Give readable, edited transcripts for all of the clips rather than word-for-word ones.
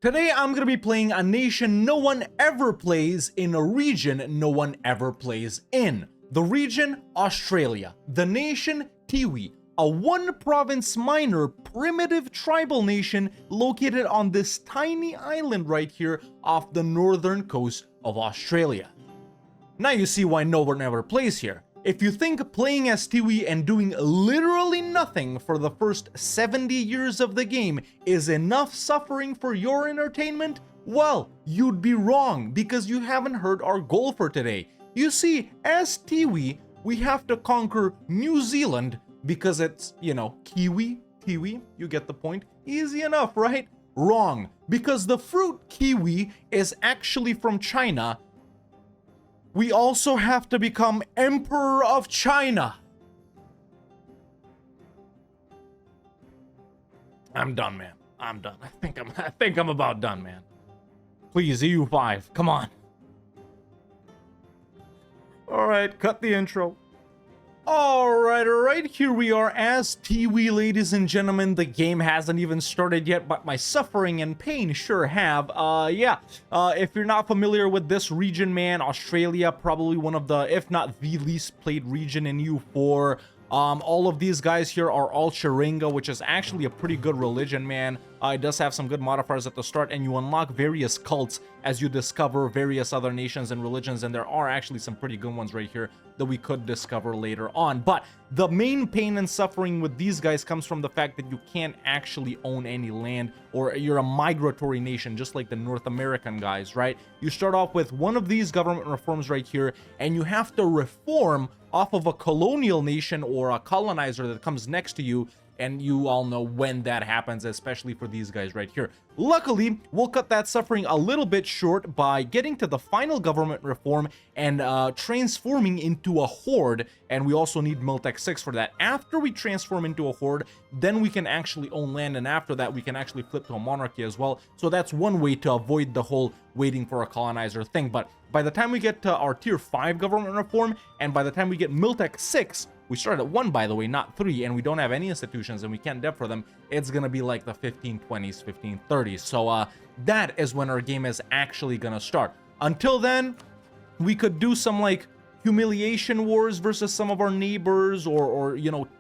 Today I'm going to be playing a nation no one ever plays in a region no one ever plays in. The region, Australia. The nation, Tiwi. A one-province minor primitive tribal nation located on this tiny island right here off the northern coast of Australia. Now you see why no one ever plays here. If you think playing as Tiwi and doing literally nothing for the first 70 years of the game is enough suffering for your entertainment, well, you'd be wrong because you haven't heard our goal for today. You see, as Tiwi, we have to conquer New Zealand because it's, Kiwi, Tiwi, you get the point. Easy enough, right? Wrong, because the fruit kiwi is actually from China. We also have to become Emperor of China. I'm done, man. I'm done. I think I'm about done, man. Please, EU5, come on. All right, cut the intro. All right, here we are as Tiwi, ladies and gentlemen. The game hasn't even started yet, but my suffering and pain sure have. If you're not familiar with this region, man, Australia, probably one of the, if not the least played region in EU4. All of these guys here are all Sharinga, which is actually a pretty good religion, man. It does have some good modifiers at the start, and you unlock various cults as you discover various other nations and religions, and there are actually some pretty good ones right here that we could discover later on. But the main pain and suffering with these guys comes from the fact that you can't actually own any land, or you're a migratory nation, just like the North American guys, right? You start off with one of these government reforms right here, and you have to reform off of a colonial nation or a colonizer that comes next to you, and you all know when that happens, especially for these guys right here. Luckily, we'll cut that suffering a little bit short by getting to the final government reform and transforming into a horde, and we also need Miltech 6 for that. After we transform into a horde, then we can actually own land, and after that we can actually flip to a monarchy as well. So that's one way to avoid the whole waiting for a colonizer thing. But by the time we get to our tier 5 government reform, and by the time we get Miltech 6, we start at 1, by the way, not 3, and we don't have any institutions and we can't dev for them, it's gonna be like the 1520s, 1530s. So that is when our game is actually gonna start. Until then, we could do some like humiliation wars versus some of our neighbors, or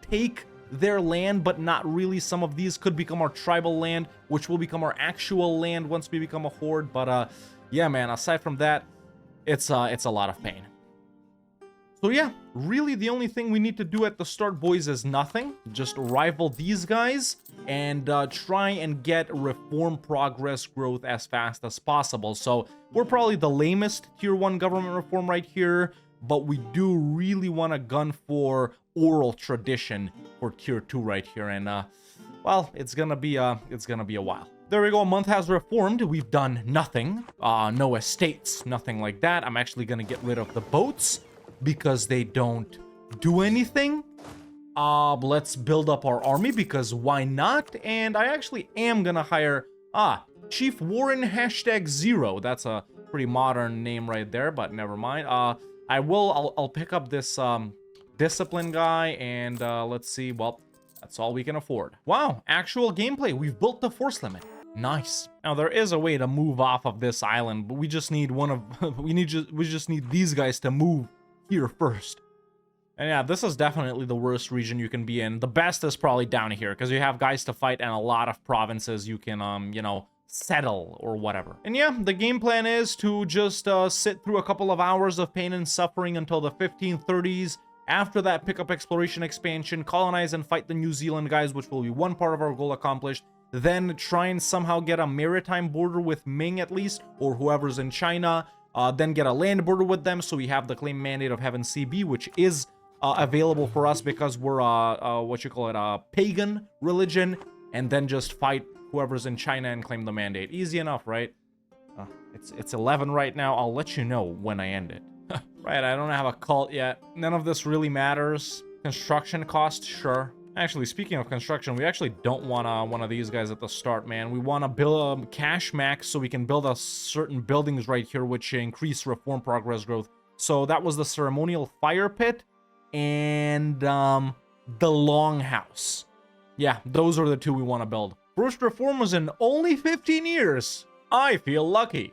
take their land, but not really. Some of these could become our tribal land, which will become our actual land once we become a horde. But yeah, man, aside from that, it's a lot of pain. So yeah, really the only thing we need to do at the start, boys, is nothing. Just rival these guys and try and get reform progress growth as fast as possible. So we're probably the lamest tier 1 government reform right here, but we do really want to gun for oral tradition for tier 2 right here. And well, it's gonna be a while. There we go, a month has reformed. We've done nothing. No estates, nothing like that. I'm actually gonna get rid of the boats because they don't do anything. Let's build up our army because why not? And I actually am gonna hire Chief Warren #0. That's a pretty modern name right there, but never mind. I'll pick up this discipline guy, and let's see. Well, that's all we can afford. Wow, actual gameplay. We've built the force limit. Nice. Now there is a way to move off of this island, but we just need we just need these guys to move here first. And yeah, this is definitely the worst region you can be in. The best is probably down here because you have guys to fight and a lot of provinces you can settle or whatever. And yeah, the game plan is to just sit through a couple of hours of pain and suffering until the 1530s. After that, pick up exploration expansion, colonize and fight the New Zealand guys, which will be one part of our goal accomplished. Then try and somehow get a maritime border with Ming at least, or whoever's in China. Then get a land border with them, so we have the claim mandate of Heaven CB, which is available for us because we're a pagan religion, and then just fight whoever's in China and claim the mandate. Easy enough, right? It's 11 right now. I'll let you know when I end it. Right, I don't have a cult yet. None of this really matters. Construction cost, sure. Actually, speaking of construction, we actually don't want one of these guys at the start, man. We want to build a cash max so we can build a certain buildings right here, which increase reform progress growth. So that was the ceremonial fire pit and the longhouse. Yeah, those are the two we want to build. First reform was in only 15 years. I feel lucky.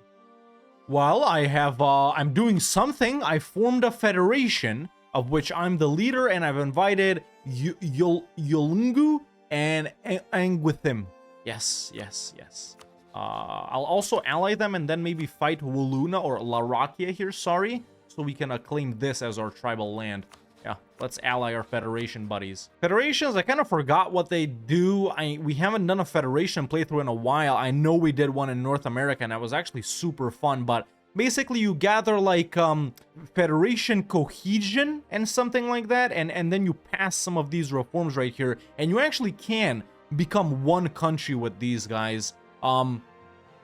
Well, I'm doing something. I formed a federation of which I'm the leader, and I've invited Yolungu and Angwithim. Yes. I'll also ally them and then maybe fight Woluna or Larakia here, sorry, so we can claim this as our tribal land. Yeah, let's ally our federation buddies. Federations, I kind of forgot what they do. We haven't done a federation playthrough in a while. I know we did one in North America, and that was actually super fun, but basically you gather like federation cohesion and something like that, and then you pass some of these reforms right here, and you actually can become one country with these guys.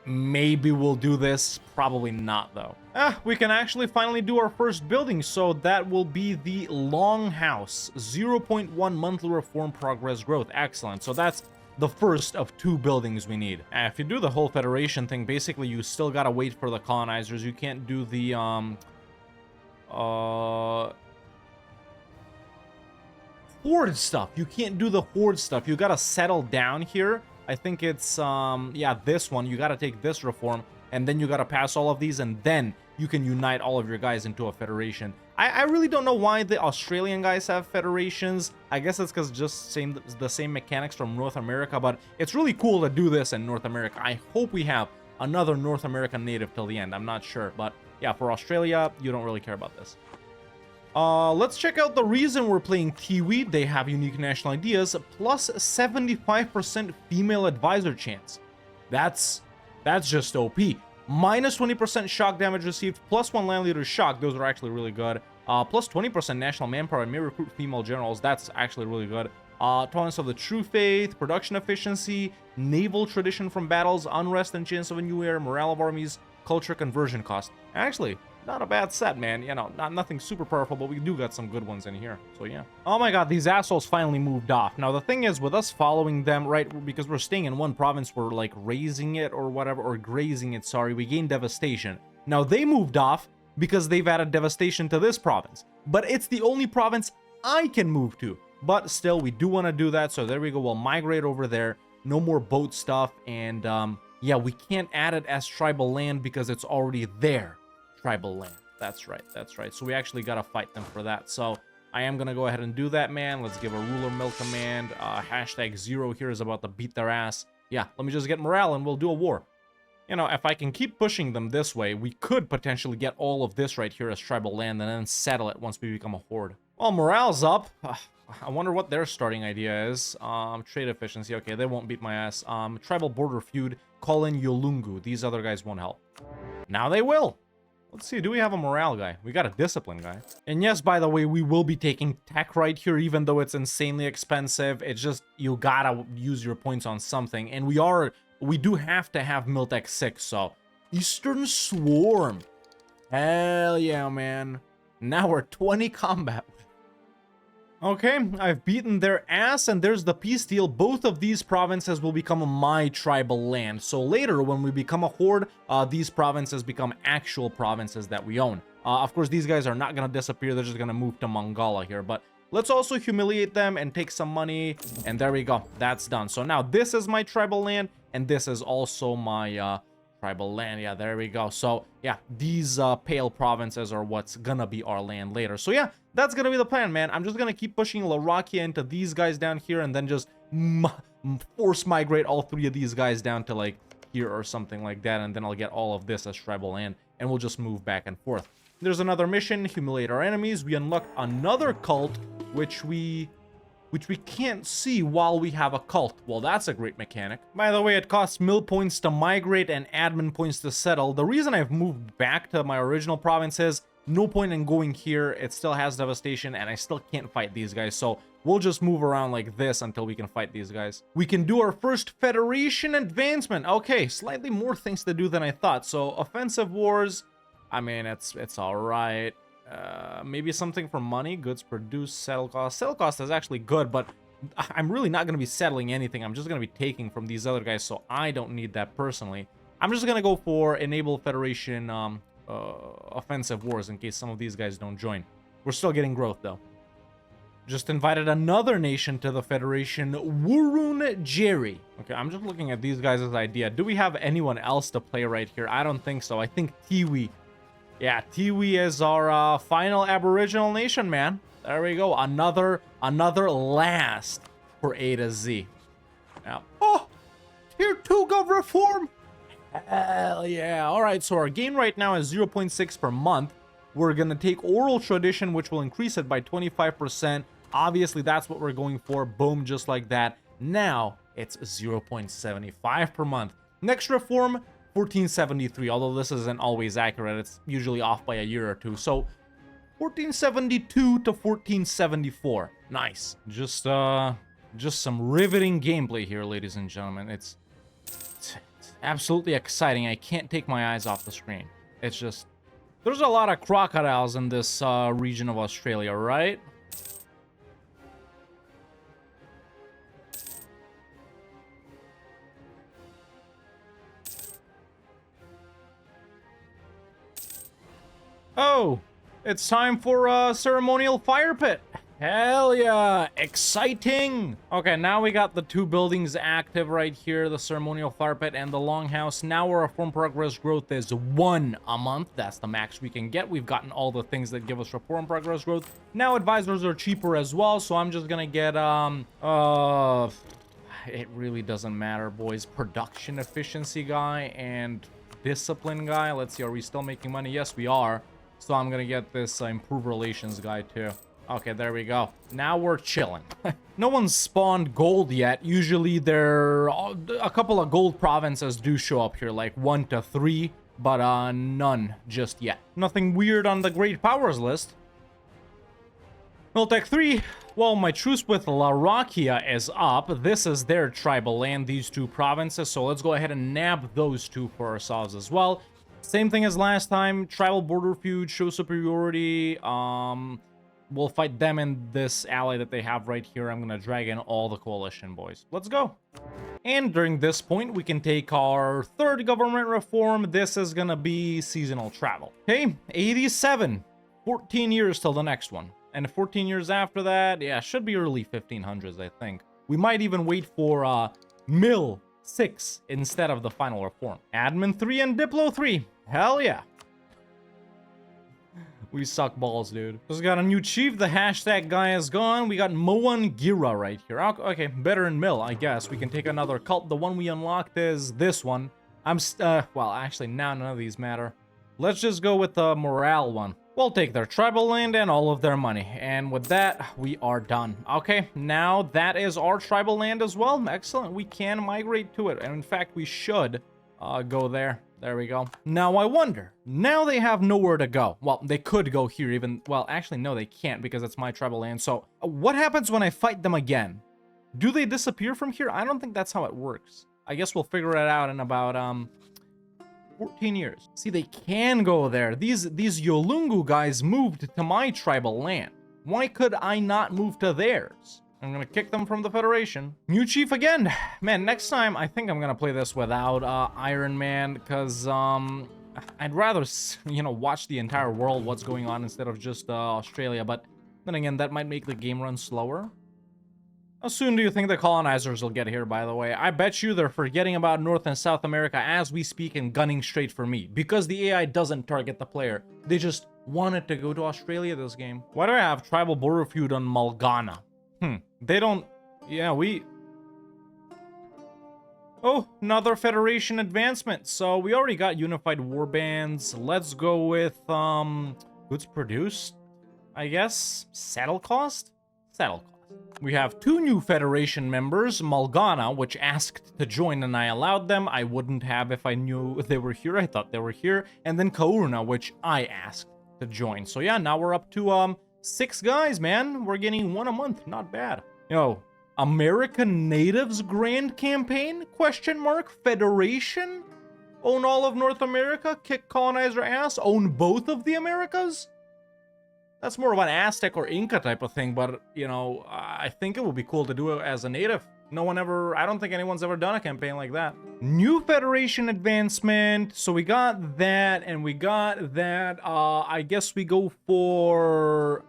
Maybe we'll do this, probably not though. We can actually finally do our first building, so that will be the Longhouse. 0.1 monthly reform progress growth. Excellent. So that's the first of 2 buildings we need. If you do the whole federation thing, basically you still gotta wait for the colonizers. You can't do the horde stuff. You can't do the horde stuff. You gotta settle down here. I think it's yeah, this one. You gotta take this reform, and then you gotta pass all of these, and then you can unite all of your guys into a federation. I really don't know why the Australian guys have federations. I guess it's because just the same mechanics from North America, but it's really cool to do this in North America. I hope we have another North American native till the end. I'm not sure, but yeah, for Australia, you don't really care about this. Let's check out the reason we're playing Tiwi. They have unique national ideas, plus 75% female advisor chance. That's just OP. Minus 20% shock damage received, plus 1 land leader shock. Those are actually really good. Plus 20% national manpower and may recruit female generals. That's actually really good. Tolerance of the true faith, production efficiency, naval tradition from battles, unrest and chance of a new era, morale of armies, culture conversion cost. Actually, not a bad set, man. You know, nothing super powerful, but we do got some good ones in here. So yeah. Oh my god, these assholes finally moved off. Now the thing is, with us following them, right, because we're staying in one province, we're like raising it or whatever, or grazing it, sorry, we gain devastation. Now they moved off because they've added devastation to this province, but it's the only province I can move to. But still, we do want to do that, so there we go. We'll migrate over there. No more boat stuff, and yeah, we can't add it as tribal land because it's already there. Tribal land. That's right. So we actually gotta fight them for that. So I am gonna go ahead and do that, man. Let's give a ruler mill command. #0 here is about to beat their ass. Yeah, let me just get morale and we'll do a war. You know, if I can keep pushing them this way, we could potentially get all of this right here as tribal land and then settle it once we become a horde. Well, morale's up. I wonder what their starting idea is. Trade efficiency. Okay, they won't beat my ass. Tribal border feud. Call in Yolungu. These other guys won't help. Now they will. Let's see, do we have a morale guy? We got a discipline guy. And yes, by the way, we will be taking tech right here, even though it's insanely expensive. It's just, you gotta use your points on something. And we do have to have Miltech 6, so. Eastern Swarm. Hell yeah, man. Now we're 20 combat. Okay, I've beaten their ass, and there's the peace deal. Both of these provinces will become my tribal land. So later, when we become a horde, these provinces become actual provinces that we own. Of course, these guys are not going to disappear. They're just going to move to Mongolia here. But let's also humiliate them and take some money. And there we go. That's done. So now this is my tribal land, and this is also my tribal land. Yeah, there we go. So yeah, these pale provinces are what's gonna be our land later. So yeah, that's gonna be the plan, man. I'm just gonna keep pushing Larakia into these guys down here, and then just force migrate all 3 of these guys down to like here or something like that, and then I'll get all of this as tribal land, and we'll just move back and forth. There's another mission: humiliate our enemies. We unlocked another cult, which we can't see while we have a cult. Well, that's a great mechanic. By the way, it costs mill points to migrate and admin points to settle. The reason I've moved back to my original province is no point in going here. It still has devastation, and I still can't fight these guys. So we'll just move around like this until we can fight these guys. We can do our first Federation advancement. Okay, slightly more things to do than I thought. So offensive wars, I mean, it's all right. Maybe something for money, goods produced, settle cost. Settle cost is actually good, but I'm really not going to be settling anything. I'm just going to be taking from these other guys, so I don't need that personally. I'm just going to go for enable Federation offensive wars in case some of these guys don't join. We're still getting growth, though. just invited another nation to the Federation, Wurun Jerry. Okay, I'm just looking at these guys' idea. Do we have anyone else to play right here? I don't think so. I think Tiwi. Yeah, Tiwi is our final Aboriginal nation, man. There we go. Another last for A to Z. Now, oh, Tier 2 Gov Reform. Hell yeah. All right, so our gain right now is 0.6 per month. We're going to take Oral Tradition, which will increase it by 25%. Obviously, that's what we're going for. Boom, just like that. Now, it's 0.75 per month. Next reform, 1473, although this isn't always accurate. It's usually off by a year or two. So, 1472 to 1474. Nice. Just some riveting gameplay here, ladies and gentlemen. It's absolutely exciting. I can't take my eyes off the screen. It's just... There's a lot of crocodiles in this region of Australia, right? Oh, it's time for a ceremonial fire pit. Hell yeah, exciting. Okay, now we got the two buildings active right here, the ceremonial fire pit and the longhouse. Now our reform progress growth is 1 a month. That's the max we can get. We've gotten all the things that give us reform progress growth. Now advisors are cheaper as well, so I'm just gonna get it really doesn't matter, boys. Production efficiency guy and discipline guy. Let's see, are we still making money? Yes, we are. So I'm gonna get this improve relations guy too. Okay, there we go. Now we're chilling. No one's spawned gold yet. Usually a couple of gold provinces do show up here, like 1 to 3, but none just yet. Nothing weird on the great powers list. Miltech 3, well, my truce with Larakia is up. This is their tribal land, these two provinces, so let's go ahead and nab those two for ourselves as well. Same thing as last time, tribal border feud, show superiority. We'll fight them in this ally that they have right here. I'm gonna drag in all the coalition boys. Let's go. And during this point, we can take our third government reform. This is gonna be seasonal travel. Okay, 87. 14 years till the next one. And 14 years after that, yeah, should be early 1500s, I think. We might even wait for Mill 6 instead of the final reform. Admin 3 and Diplo 3. Hell yeah. We suck balls, dude. Just got a new chief. The hashtag guy is gone. We got Moan Gira right here. Okay, better than Mill, I guess. We can take another cult. The one we unlocked is this one. Well, actually, now none of these matter. Let's just go with the morale one. We'll take their tribal land and all of their money. And with that, we are done. Okay, now that is our tribal land as well. Excellent. We can migrate to it. And in fact, we should go there. There we go. Now I wonder, now they have nowhere to go. Well, they could go here even, well, actually, no, they can't because it's my tribal land. So what happens when I fight them again? Do they disappear from here? I don't think that's how it works. I guess we'll figure it out in about, 14 years. See, they can go there. These Yolungu guys moved to my tribal land. Why could I not move to theirs? I'm gonna kick them from the Federation. New chief again. Man, next time, I think I'm gonna play this without Iron Man, because I'd rather, you know, watch the entire world, what's going on, instead of just Australia. But then again, that might make the game run slower. How soon do you think the colonizers will get here, by the way? I bet you they're forgetting about North and South America as we speak and gunning straight for me. Because the AI doesn't target the player. They just wanted to go to Australia this game. Why do I have tribal border feud on Malgana? They don't... Yeah, we... Oh, another Federation advancement. So we already got unified warbands. Let's go with, goods produced, I guess. Saddle cost? Saddle cost. We have 2 new Federation members, Malgana, which asked to join and I allowed them. I wouldn't have if I knew they were here. I thought they were here. And then Kaurna, which I asked to join. So yeah, now we're up to, 6 guys, man. We're getting 1 a month. Not bad. Yo, American Natives Grand Campaign? Question mark? Federation? Own all of North America? Kick colonizer ass? Own both of the Americas? That's more of an Aztec or Inca type of thing, but, you know, I think it would be cool to do it as a native. No one ever, I don't think anyone's ever done a campaign like that. New Federation advancement. So we got that, and we got that. I guess we go for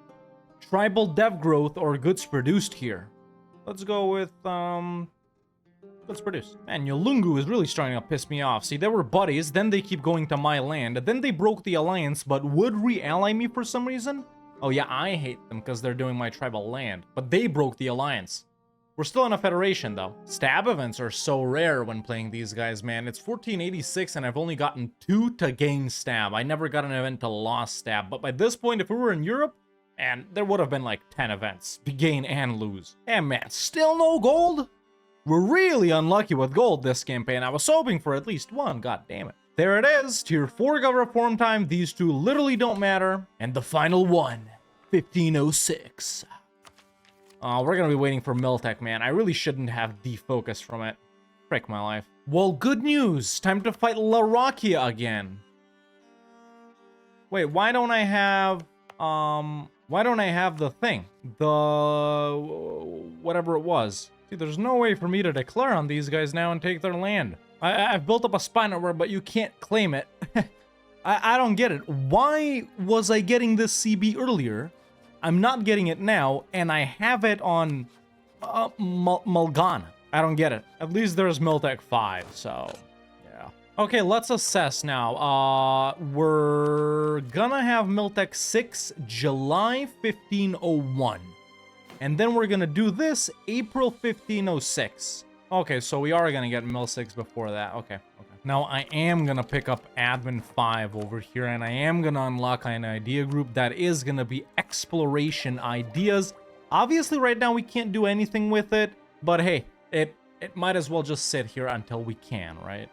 tribal dev growth or goods produced here. Let's go with, goods produced. Man, Yolungu is really starting to piss me off. See, they were buddies, then they keep going to my land, then they broke the alliance, but would re-ally me for some reason? Oh yeah, I hate them because they're doing my tribal land, but they broke the alliance. We're still in a federation, though. Stab events are so rare when playing these guys, man. It's 1486, and I've only gotten 2 to gain stab. I never got an event to lost stab, but by this point, if we were in Europe, and there would have been like 10 events to gain and lose. And man, still no gold? We're really unlucky with gold this campaign. I was hoping for at least 1, god damn it. There it is, tier 4 gov reform time. These 2 literally don't matter. And the final one, 1506. We're gonna be waiting for Miltech, man. I really shouldn't have defocused from it. Frick my life. Well, good news. Time to fight Larakia again. Wait, why don't I have the thing? Whatever it was. See, there's no way for me to declare on these guys now and take their land. I've built up a spy network, but you can't claim it. I don't get it. Why was I getting this CB earlier? I'm not getting it now, and I have it on Mulgan. I don't get it. At least there's Miltech 5, so yeah. Okay, let's assess now. We're gonna have Miltech 6 July 1501. And then we're gonna do this April 1506. Okay, so we are gonna get Mil 6 before that. Okay. Now I am gonna pick up Admin 5 over here, and I am gonna unlock an idea group that is gonna be exploration ideas. Obviously, right now we can't do anything with it, but hey, it might as well just sit here until we can, right?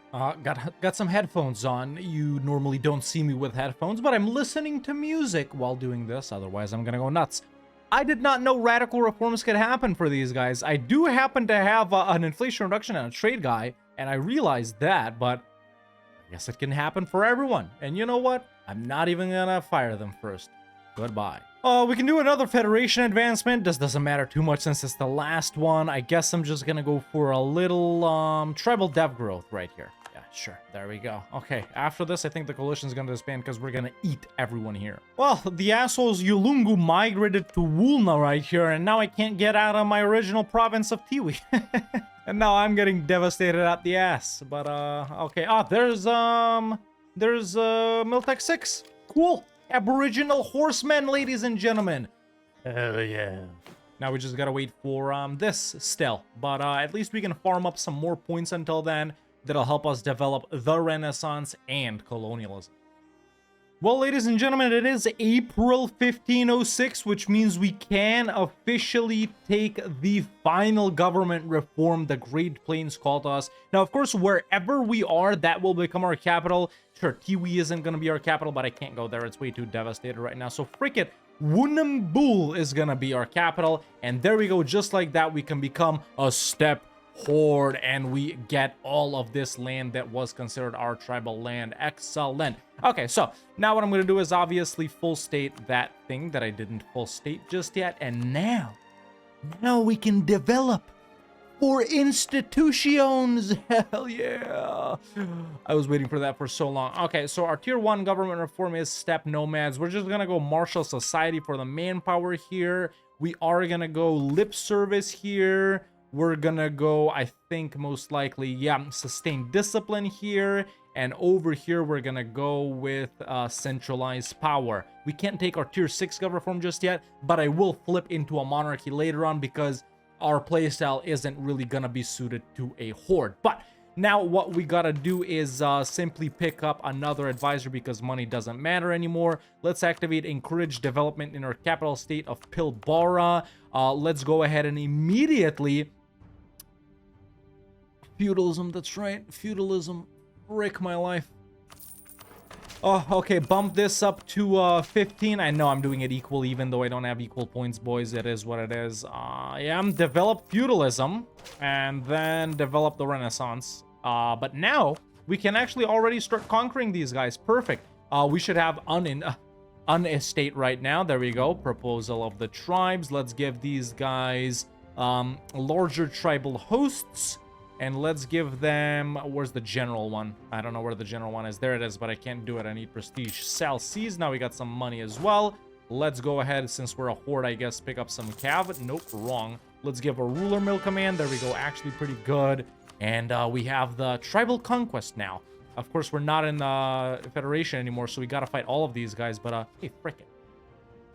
Got some headphones on. You normally don't see me with headphones, but I'm listening to music while doing this. Otherwise, I'm gonna go nuts. I did not know radical reforms could happen for these guys. I do happen to have an inflation reduction and a trade guy, and I realized that, but I guess it can happen for everyone. And you know what? I'm not even gonna fire them first. Goodbye. We can do another Federation advancement. This doesn't matter too much since it's the last one. I guess I'm just gonna go for a little tribal dev growth right here. Yeah, sure. There we go. Okay, after this, I think the coalition's gonna disband because we're gonna eat everyone here. Well, the assholes Yolungu migrated to Wulna right here, and now I can't get out of my original province of Tiwi. And now I'm getting devastated at the ass. But, okay. There's Miltech 6. Cool. Aboriginal horsemen, ladies and gentlemen. Hell yeah. Now we just gotta wait for, this still. But, at least we can farm up some more points until then. That'll help us develop the Renaissance and colonialism. Well, ladies and gentlemen, it is April 1506, which means we can officially take the final government reform the Great Plains called to us. Now, of course, wherever we are, that will become our capital. Sure, Tiwi isn't going to be our capital, but I can't go there. It's way too devastated right now. So, frick it. Wunambul is going to be our capital. And there we go. Just like that, we can become a step horde, and we get all of this land that was considered our tribal land. Excellent. Okay, so now what I'm going to do is obviously full state that thing that I didn't full state just yet, and now we can develop for institutions. Hell yeah. I was waiting for that for so long. Okay, so our tier 1 government reform is step nomads. We're just gonna go martial society for the manpower here. We are gonna go lip service here. We're gonna go, I think, most likely, yeah, sustained discipline here. And over here, we're gonna go with centralized power. We can't take our tier 6 gov reform just yet, but I will flip into a monarchy later on because our playstyle isn't really gonna be suited to a horde. But now what we gotta do is simply pick up another advisor because money doesn't matter anymore. Let's activate encourage development in our capital state of Pilbara. Let's go ahead and immediately... Feudalism, that's right. Feudalism. Frick my life. Oh, okay. Bump this up to 15. I know I'm doing it equal even though I don't have equal points, boys. It is what it is. Yeah, develop feudalism and then develop the Renaissance. But now we can actually already start conquering these guys. Perfect. We should have estate right now. There we go. Proposal of the tribes. Let's give these guys larger tribal hosts. And let's give them... Where's the general one? I don't know where the general one is. There it is, but I can't do it. I need prestige. Sell seas. Now we got some money as well. Let's go ahead, since we're a horde, I guess, pick up some cav. Nope, wrong. Let's give a ruler mill command. There we go. Actually pretty good. And we have the tribal conquest now. Of course, we're not in the Federation anymore, so we gotta fight all of these guys. But, hey, frickin'.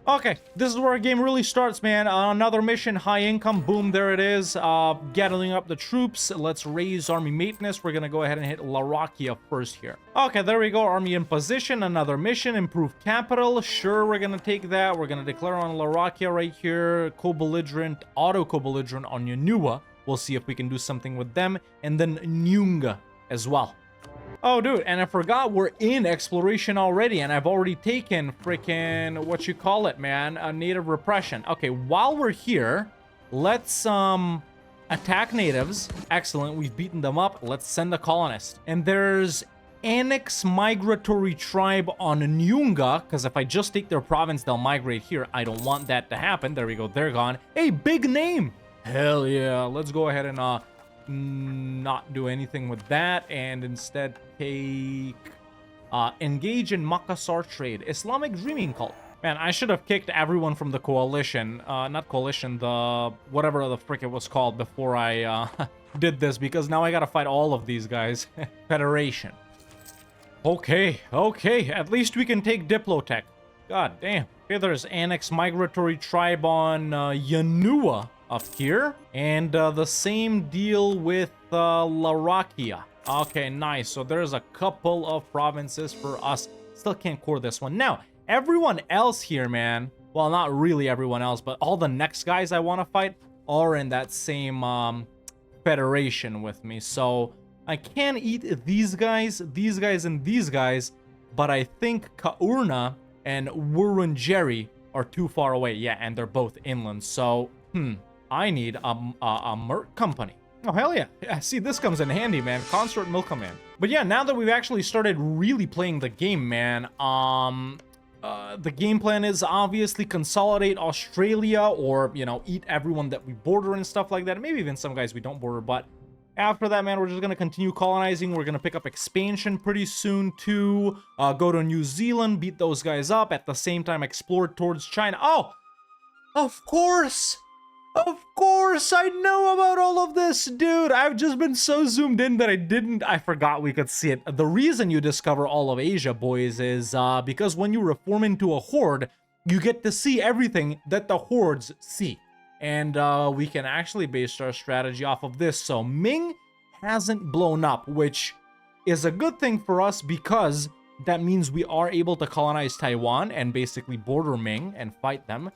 Okay, this is where our game really starts, man. Another mission, high income. Boom, there it is. Gathering up the troops. Let's raise army maintenance. We're gonna go ahead and hit Larakia first here. Okay, there we go. Army in position. Another mission, improve capital. Sure, we're gonna take that. We're gonna declare on Larakia right here. Co-belligerent, auto-co-belligerent on Yanua. We'll see if we can do something with them. And then Nyunga as well. Oh, dude, and I forgot we're in exploration already, and I've already taken freaking, what you call it, man, a native repression. Okay, while we're here, let's, attack natives. Excellent, we've beaten them up. Let's send a colonist. And there's Annex Migratory Tribe on Nyunga, because if I just take their province, they'll migrate here. I don't want that to happen. There we go, they're gone. Hey, big name! Hell yeah, let's go ahead and, not do anything with that, and instead take engage in Makassar trade. Islamic dreaming cult. Man, I should have kicked everyone from the coalition, not coalition, the whatever the frick it was called before I did this, because now I gotta fight all of these guys. Federation. Okay, at least we can take Diplotech. God damn. Okay, there's Annex Migratory Tribe on Yanua up here, and the same deal with Larakia. Okay, nice. So there's a couple of provinces for us. Still can't core this one. Now, everyone else here, man, well, not really everyone else, but all the next guys I want to fight are in that same federation with me. So I can eat these guys, and these guys, but I think Kaurna and Wurunjeri are too far away. Yeah, and they're both inland. So, I need a merc company. Oh, hell yeah. Yeah, see, this comes in handy, man. Consort Mill Command. But yeah, now that we've actually started really playing the game, man, the game plan is obviously consolidate Australia or, you know, eat everyone that we border and stuff like that. Maybe even some guys we don't border, but after that, man, we're just going to continue colonizing. We're going to pick up expansion pretty soon, too. Go to New Zealand, beat those guys up. At the same time, explore towards China. Oh, of course. Of course, I know about all of this, dude. I've just been so zoomed in that I forgot we could see it. The reason you discover all of Asia, boys, is because when you reform into a horde, you get to see everything that the hordes see. And we can actually base our strategy off of this. So Ming hasn't blown up, which is a good thing for us because that means we are able to colonize Taiwan and basically border Ming and fight them.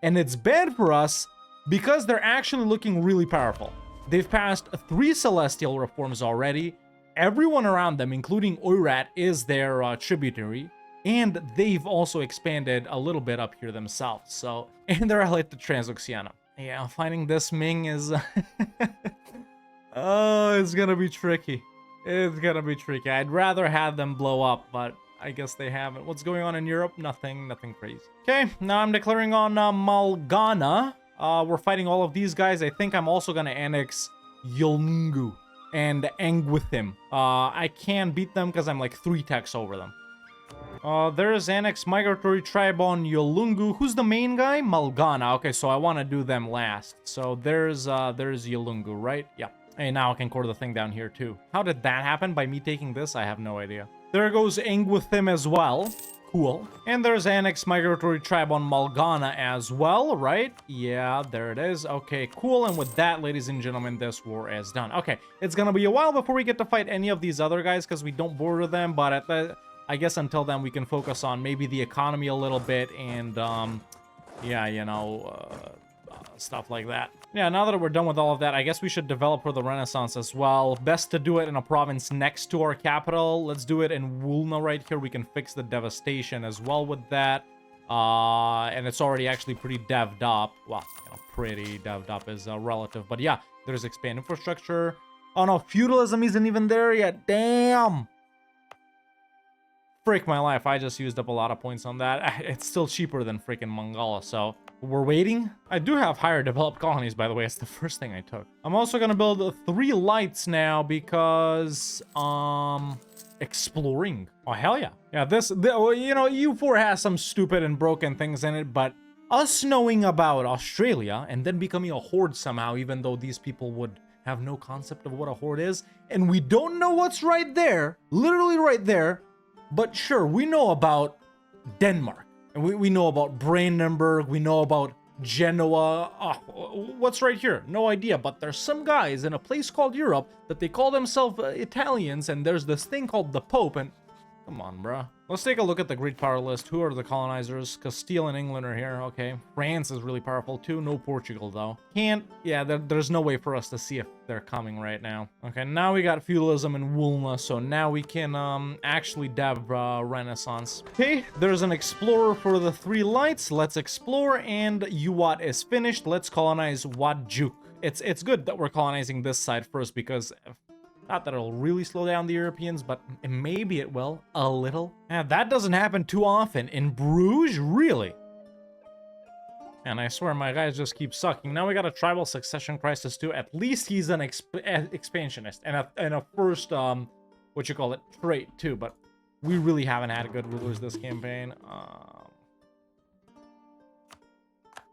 And it's bad for us because they're actually looking really powerful. They've passed 3 celestial reforms already. Everyone around them, including Oirat, is their tributary. And they've also expanded a little bit up here themselves. So, and they're allied to Transoxiana. Yeah, finding this Ming is... oh, it's gonna be tricky. It's gonna be tricky. I'd rather have them blow up, but I guess they haven't. What's going on in Europe? Nothing crazy. Okay, now I'm declaring on Malgana. We're fighting all of these guys. I think I'm also gonna annex Yolngu and Angwithim. I can beat them because I'm like 3 techs over them. There's Annex Migratory Tribe on Yolngu. Who's the main guy? Malgana. Okay, so I want to do them last. So there's Yolngu, right? Yeah. Hey, now I can core the thing down here too. How did that happen? By me taking this? I have no idea. There goes Angwithim as well. Cool. And there's Annex Migratory Tribe on Malgana as well, right? Yeah, there it is. Okay, cool. And with that, ladies and gentlemen, this war is done. Okay, it's gonna be a while before we get to fight any of these other guys because we don't border them, but at the... I guess until then we can focus on maybe the economy a little bit and, yeah, you know, stuff like that. Yeah, now that we're done with all of that, I guess we should develop for the Renaissance as well. Best to do it in a province next to our capital. Let's do it in Wulna right here. We can fix the devastation as well with that. And it's already actually pretty dev'd up. Well, you know, pretty dev'd up is relative. But yeah, there's expand infrastructure. Oh no, feudalism isn't even there yet. Damn! Frick my life, I just used up a lot of points on that. It's still cheaper than freaking Mongolia, so we're waiting. I do have higher developed colonies, by the way. It's the first thing I took. I'm also gonna build 3 lights now because exploring. Oh, hell yeah. Yeah, well, you know, EU4 has some stupid and broken things in it, but us knowing about Australia and then becoming a horde somehow, even though these people would have no concept of what a horde is, and we don't know what's right there, literally right there, but sure, we know about Denmark, and we know about Brandenburg, we know about Genoa. Oh, what's right here? No idea, but there's some guys in a place called Europe that they call themselves Italians, and there's this thing called the Pope, and come on, bruh. Let's take a look at the great power list. Who are the colonizers? Castile and England are here. Okay. France is really powerful too. No Portugal, though. Yeah, there's no way for us to see if they're coming right now. Okay, now we got feudalism and Woolna, so now we can actually dev Renaissance. Okay, there's an explorer for the 3 lights. Let's explore, and Uwat is finished. Let's colonize Wadjuk. It's good that we're colonizing this side first, because not that it'll really slow down the Europeans, but maybe it will, a little. And that doesn't happen too often. In Bruges, really? And I swear my guys just keep sucking. Now we got a tribal succession crisis too. At least he's an expansionist and a first, what you call it, trait too. But we really haven't had good rulers this campaign.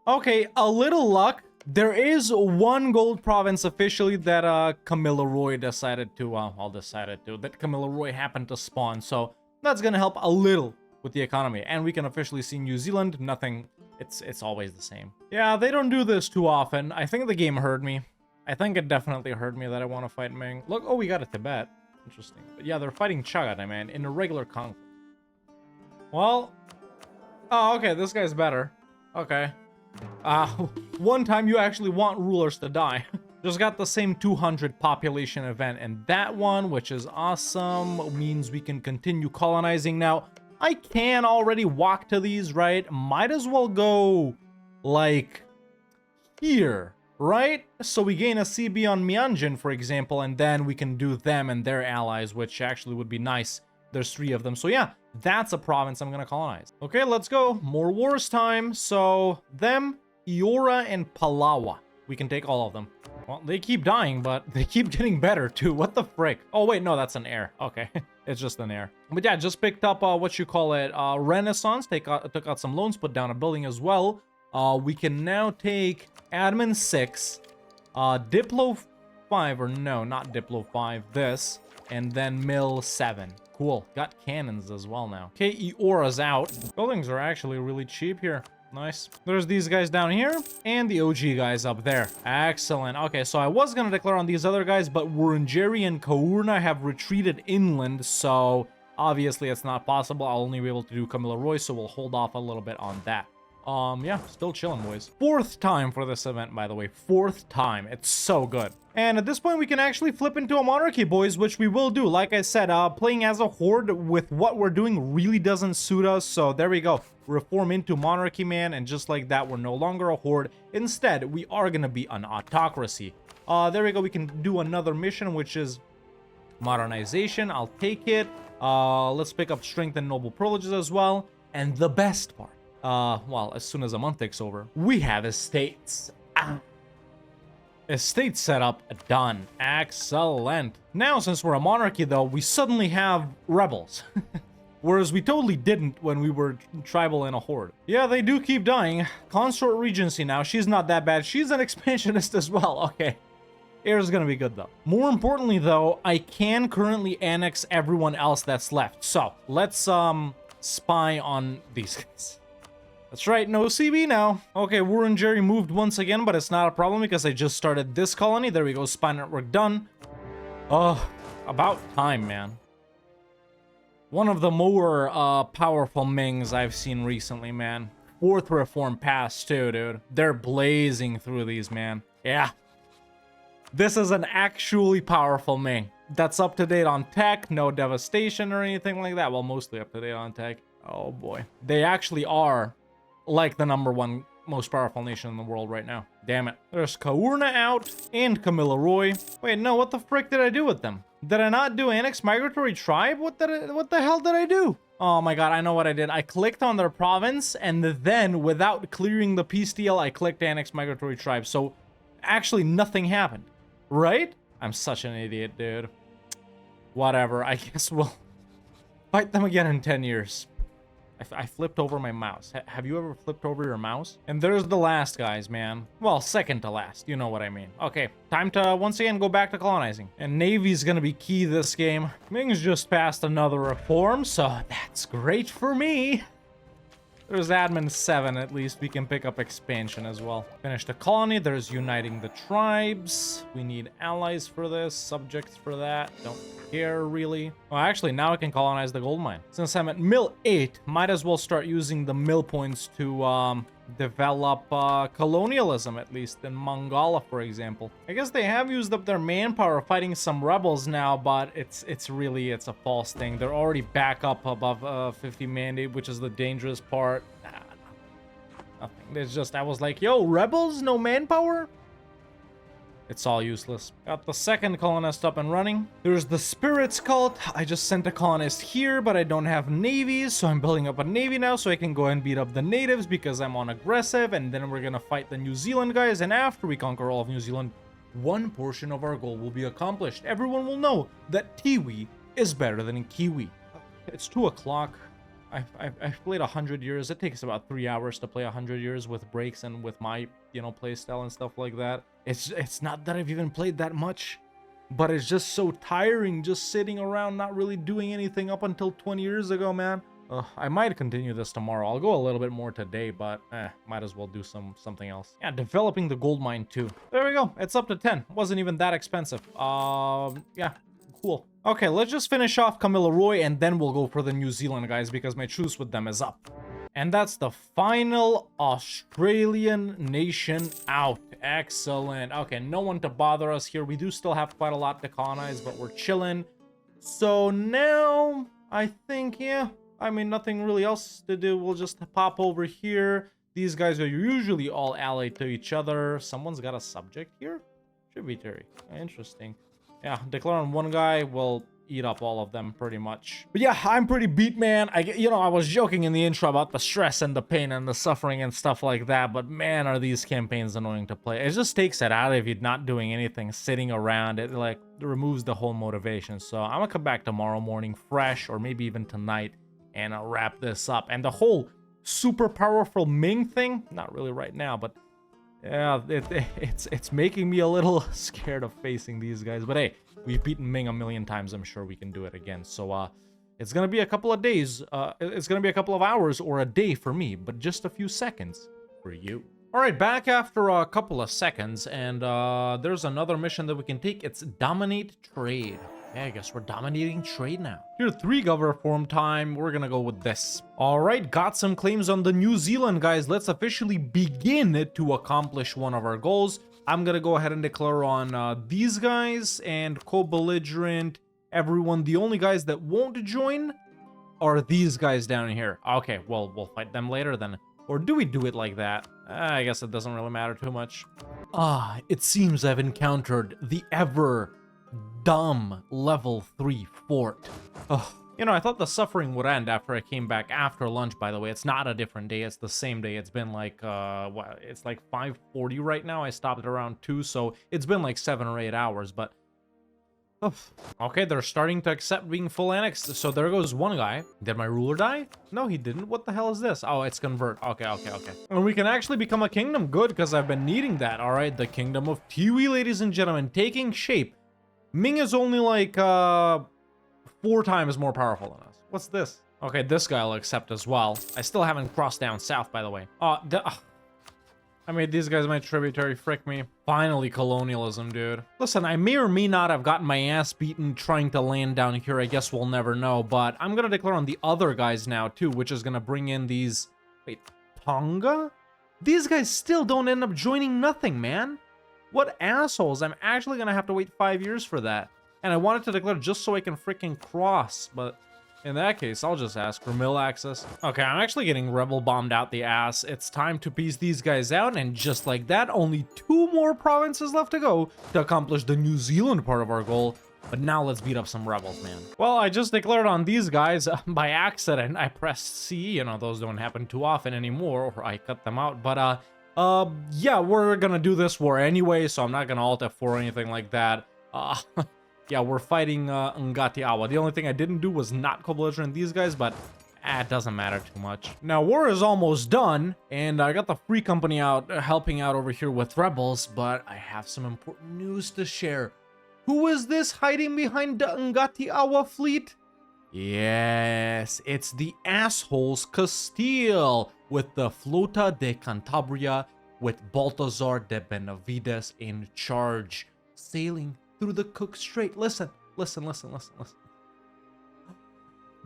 Okay, a little luck. There is 1 gold province officially that Camilla Roy decided to, that Camilla Roy happened to spawn, so that's gonna help a little with the economy. And we can officially see New Zealand. Nothing, it's always the same. Yeah, they don't do this too often. I think the game heard me. I think it definitely heard me that I want to fight Ming. Look, oh, we got a Tibet. Interesting. But yeah, they're fighting Chagatai, man, in a regular conflict. Well, oh, okay, this guy's better. Okay. One time you actually want rulers to die. Just got the same 200 population event, and that one, which is awesome, means we can continue colonizing. Now, I can already walk to these, right? Might as well go, like, here, right? So we gain a CB on Myanjin, for example, and then we can do them and their allies, which actually would be nice. There's 3 of them, so yeah. That's a province I'm gonna colonize. Okay, let's go. More wars time. So, them, Iora, and Palawa. We can take all of them. Well, they keep dying, but they keep getting better, too. What the frick? Oh, wait, no, that's an heir. Okay, it's just an heir. But yeah, just picked up, what you call it, Renaissance. Took out some loans, put down a building as well. We can now take Admin 6, Diplo 5, or no, not Diplo 5, this, and then Mill 7. Cool. Got cannons as well now. Okay, Eora's out. Buildings are actually really cheap here. Nice. There's these guys down here, and the OG guys up there. Excellent. Okay, so I was gonna declare on these other guys, but Wurundjeri and Kaurna have retreated inland, so obviously it's not possible. I'll only be able to do Camilla Roy, so we'll hold off a little bit on that. Yeah, still chilling, boys. 4th time for this event, by the way. 4th time. It's so good. And at this point, we can actually flip into a monarchy, boys, which we will do. Like I said, playing as a horde with what we're doing really doesn't suit us. So there we go. Reform into monarchy, man. And just like that, we're no longer a horde. Instead, we are going to be an autocracy. There we go. We can do another mission, which is modernization. I'll take it. Let's pick up strength and noble privileges as well. And the best part. Well, as soon as a month takes over, we have estates. Estate setup done. Excellent. Now, since we're a monarchy, though, we suddenly have rebels. Whereas we totally didn't when we were tribal in a horde. Yeah, they do keep dying. Consort Regency now. She's not that bad. She's an expansionist as well. Okay. Air's gonna be good, though. More importantly, though, I can currently annex everyone else that's left. So, let's, spy on these guys. That's right, no CB now. Okay, Wurundjeri moved once again, but it's not a problem because I just started this colony. There we go, spy network done. Oh, about time, man. One of the more powerful Mings I've seen recently, man. 4th reform pass too, dude. They're blazing through these, man. Yeah. This is an actually powerful Ming. That's up to date on tech, no devastation or anything like that. Well, mostly up to date on tech. Oh boy. They actually are like the #1 most powerful nation in the world right now. Damn it. There's Kaurna out and Camilla Roy. Wait, no, what the frick did I do with them? Did I not do Annex Migratory Tribe? What the hell did I do? Oh my god, I know what I did. I clicked on their province, and then, without clearing the peace deal, I clicked Annex Migratory Tribe. So, actually, nothing happened. Right? I'm such an idiot, dude. Whatever, I guess Fight them again in 10 years. I flipped over my mouse. Have you ever flipped over your mouse? And there's the last guys, man. Well, second to last. You know what I mean. Okay, time to once again go back to colonizing. And Navy's gonna be key this game. Ming's just passed another reform, so that's great for me. There's admin 7, at least we can pick up expansion as well. Finish the colony, there's uniting the tribes. We need allies for this, subjects for that. Don't care really. Well, actually, now I can colonize the gold mine. Since I'm at mill 8, might as well start using the mill points to develop colonialism, at least in Mongolia, for example. I guess they have used up their manpower fighting some rebels now, but it's a false thing. They're already back up above 50 mandate, which is the dangerous part. Nah, nothing. It's just, I was like, yo, rebels, no manpower? It's all useless. Got the second colonist up and running. There's the Spirits cult. I just sent a colonist here, but I don't have navies, so I'm building up a navy now so I can go and beat up the natives because I'm on aggressive, and then we're gonna fight the New Zealand guys, and after we conquer all of New Zealand, one portion of our goal will be accomplished. Everyone will know that Tiwi is better than Kiwi. It's 2 o'clock. I've played 100 years. It takes about 3 hours to play 100 years with breaks and with my, play style and stuff like that. It's not that I've even played that much, but it's just so tiring just sitting around not really doing anything up until 20 years ago, man. I might continue this tomorrow. I'll go a little bit more today, but might as well do something else. Yeah, developing the gold mine too. There we go. It's up to 10. Wasn't even that expensive. Yeah, cool. Okay, let's just finish off Kamilaroi and then we'll go for the New Zealand guys because my truce with them is up. And that's the final Australian nation out. Excellent. Okay, no one to bother us here. We do still have quite a lot to colonize, but we're chilling. So now, I think, yeah, I mean, nothing really else to do. We'll just pop over here. These guys are usually all allied to each other. Someone's got a subject here? Tributary. Interesting. Yeah, declare on one guy will eat up all of them pretty much. But yeah, I'm pretty beat, man. I was joking in the intro about the stress and the pain and the suffering and stuff like that, but man, are these campaigns annoying to play. It just takes it out of you not doing anything, sitting around. It like removes the whole motivation. So I'm gonna come back tomorrow morning fresh, or maybe even tonight, and I'll wrap this up. And the whole super powerful Ming thing, not really right now, but yeah, it's making me a little scared of facing these guys. But hey, we've beaten Ming a million times. I'm sure we can do it again. So it's gonna be a couple of days. It's gonna be a couple of hours or a day for me, but just a few seconds for you. All right, back after a couple of seconds, and there's another mission that we can take. It's dominate trade. Yeah, I guess we're dominating trade now. Tier 3 governor form time. We're gonna go with this. All right, got some claims on the New Zealand guys. Let's officially begin to accomplish one of our goals. I'm gonna go ahead and declare on these guys and co-belligerent everyone. The only guys that won't join are these guys down here. Okay, well, we'll fight them later then. Or do we do it like that? I guess it doesn't really matter too much. It seems I've encountered the ever dumb level 3 fort. I thought the suffering would end after I came back after lunch, by the way. It's not a different day, it's the same day. It's been like, it's like 5:40 right now. I stopped at around 2, so it's been like 7 or 8 hours, but... Okay, they're starting to accept being full annexed, so there goes one guy. Did my ruler die? No, he didn't. What the hell is this? Oh, it's convert. Okay. And we can actually become a kingdom. Good, because I've been needing that. All right, the kingdom of Tiwi, ladies and gentlemen, taking shape. Ming is only like 4 times more powerful than us. What's this? Okay, this guy will accept as well. I still haven't crossed down south, by the way. I made these guys my tributary. Frick me. Finally, colonialism, dude. Listen, I may or may not have gotten my ass beaten trying to land down here. I guess we'll never know. But I'm gonna declare on the other guys now, too, which is gonna bring in these... Wait, Tonga? These guys still don't end up joining nothing, man. What assholes. I'm actually gonna have to wait 5 years for that. And I wanted to declare just so I can freaking cross, but in that case, I'll just ask for mill access. Okay, I'm actually getting rebel bombed out the ass. It's time to piece these guys out, and just like that, only 2 more provinces left to go to accomplish the New Zealand part of our goal. But now let's beat up some rebels, man. Well, I just declared on these guys by accident. I pressed C, those don't happen too often anymore, or I cut them out, but yeah, we're gonna do this war anyway, so I'm not gonna alt F4 or anything like that. yeah, we're fighting Ngatiawa. The only thing I didn't do was not co-belligerent these guys, but it doesn't matter too much. Now, war is almost done, and I got the Free Company out helping out over here with rebels, but I have some important news to share. Who is this hiding behind the Ngatiawa fleet? Yes, it's the assholes Castile with the Flota de Cantabria with Baltazar de Benavides in charge, sailing through the Cook Strait. Listen.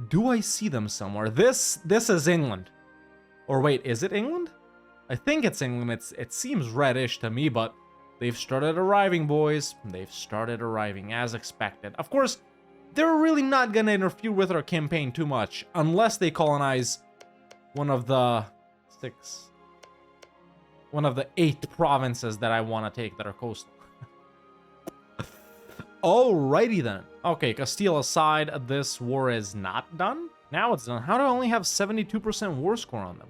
Do I see them somewhere? This is England. Or wait, is it England? I think it's England. It seems reddish to me, but they've started arriving, boys. They've started arriving as expected. Of course, they're really not gonna interfere with our campaign too much unless they colonize one of the 8 provinces that I want to take that are coastal. Alrighty then. Okay, Castile aside, this war is not done. Now it's done. How do I only have 72% war score on them?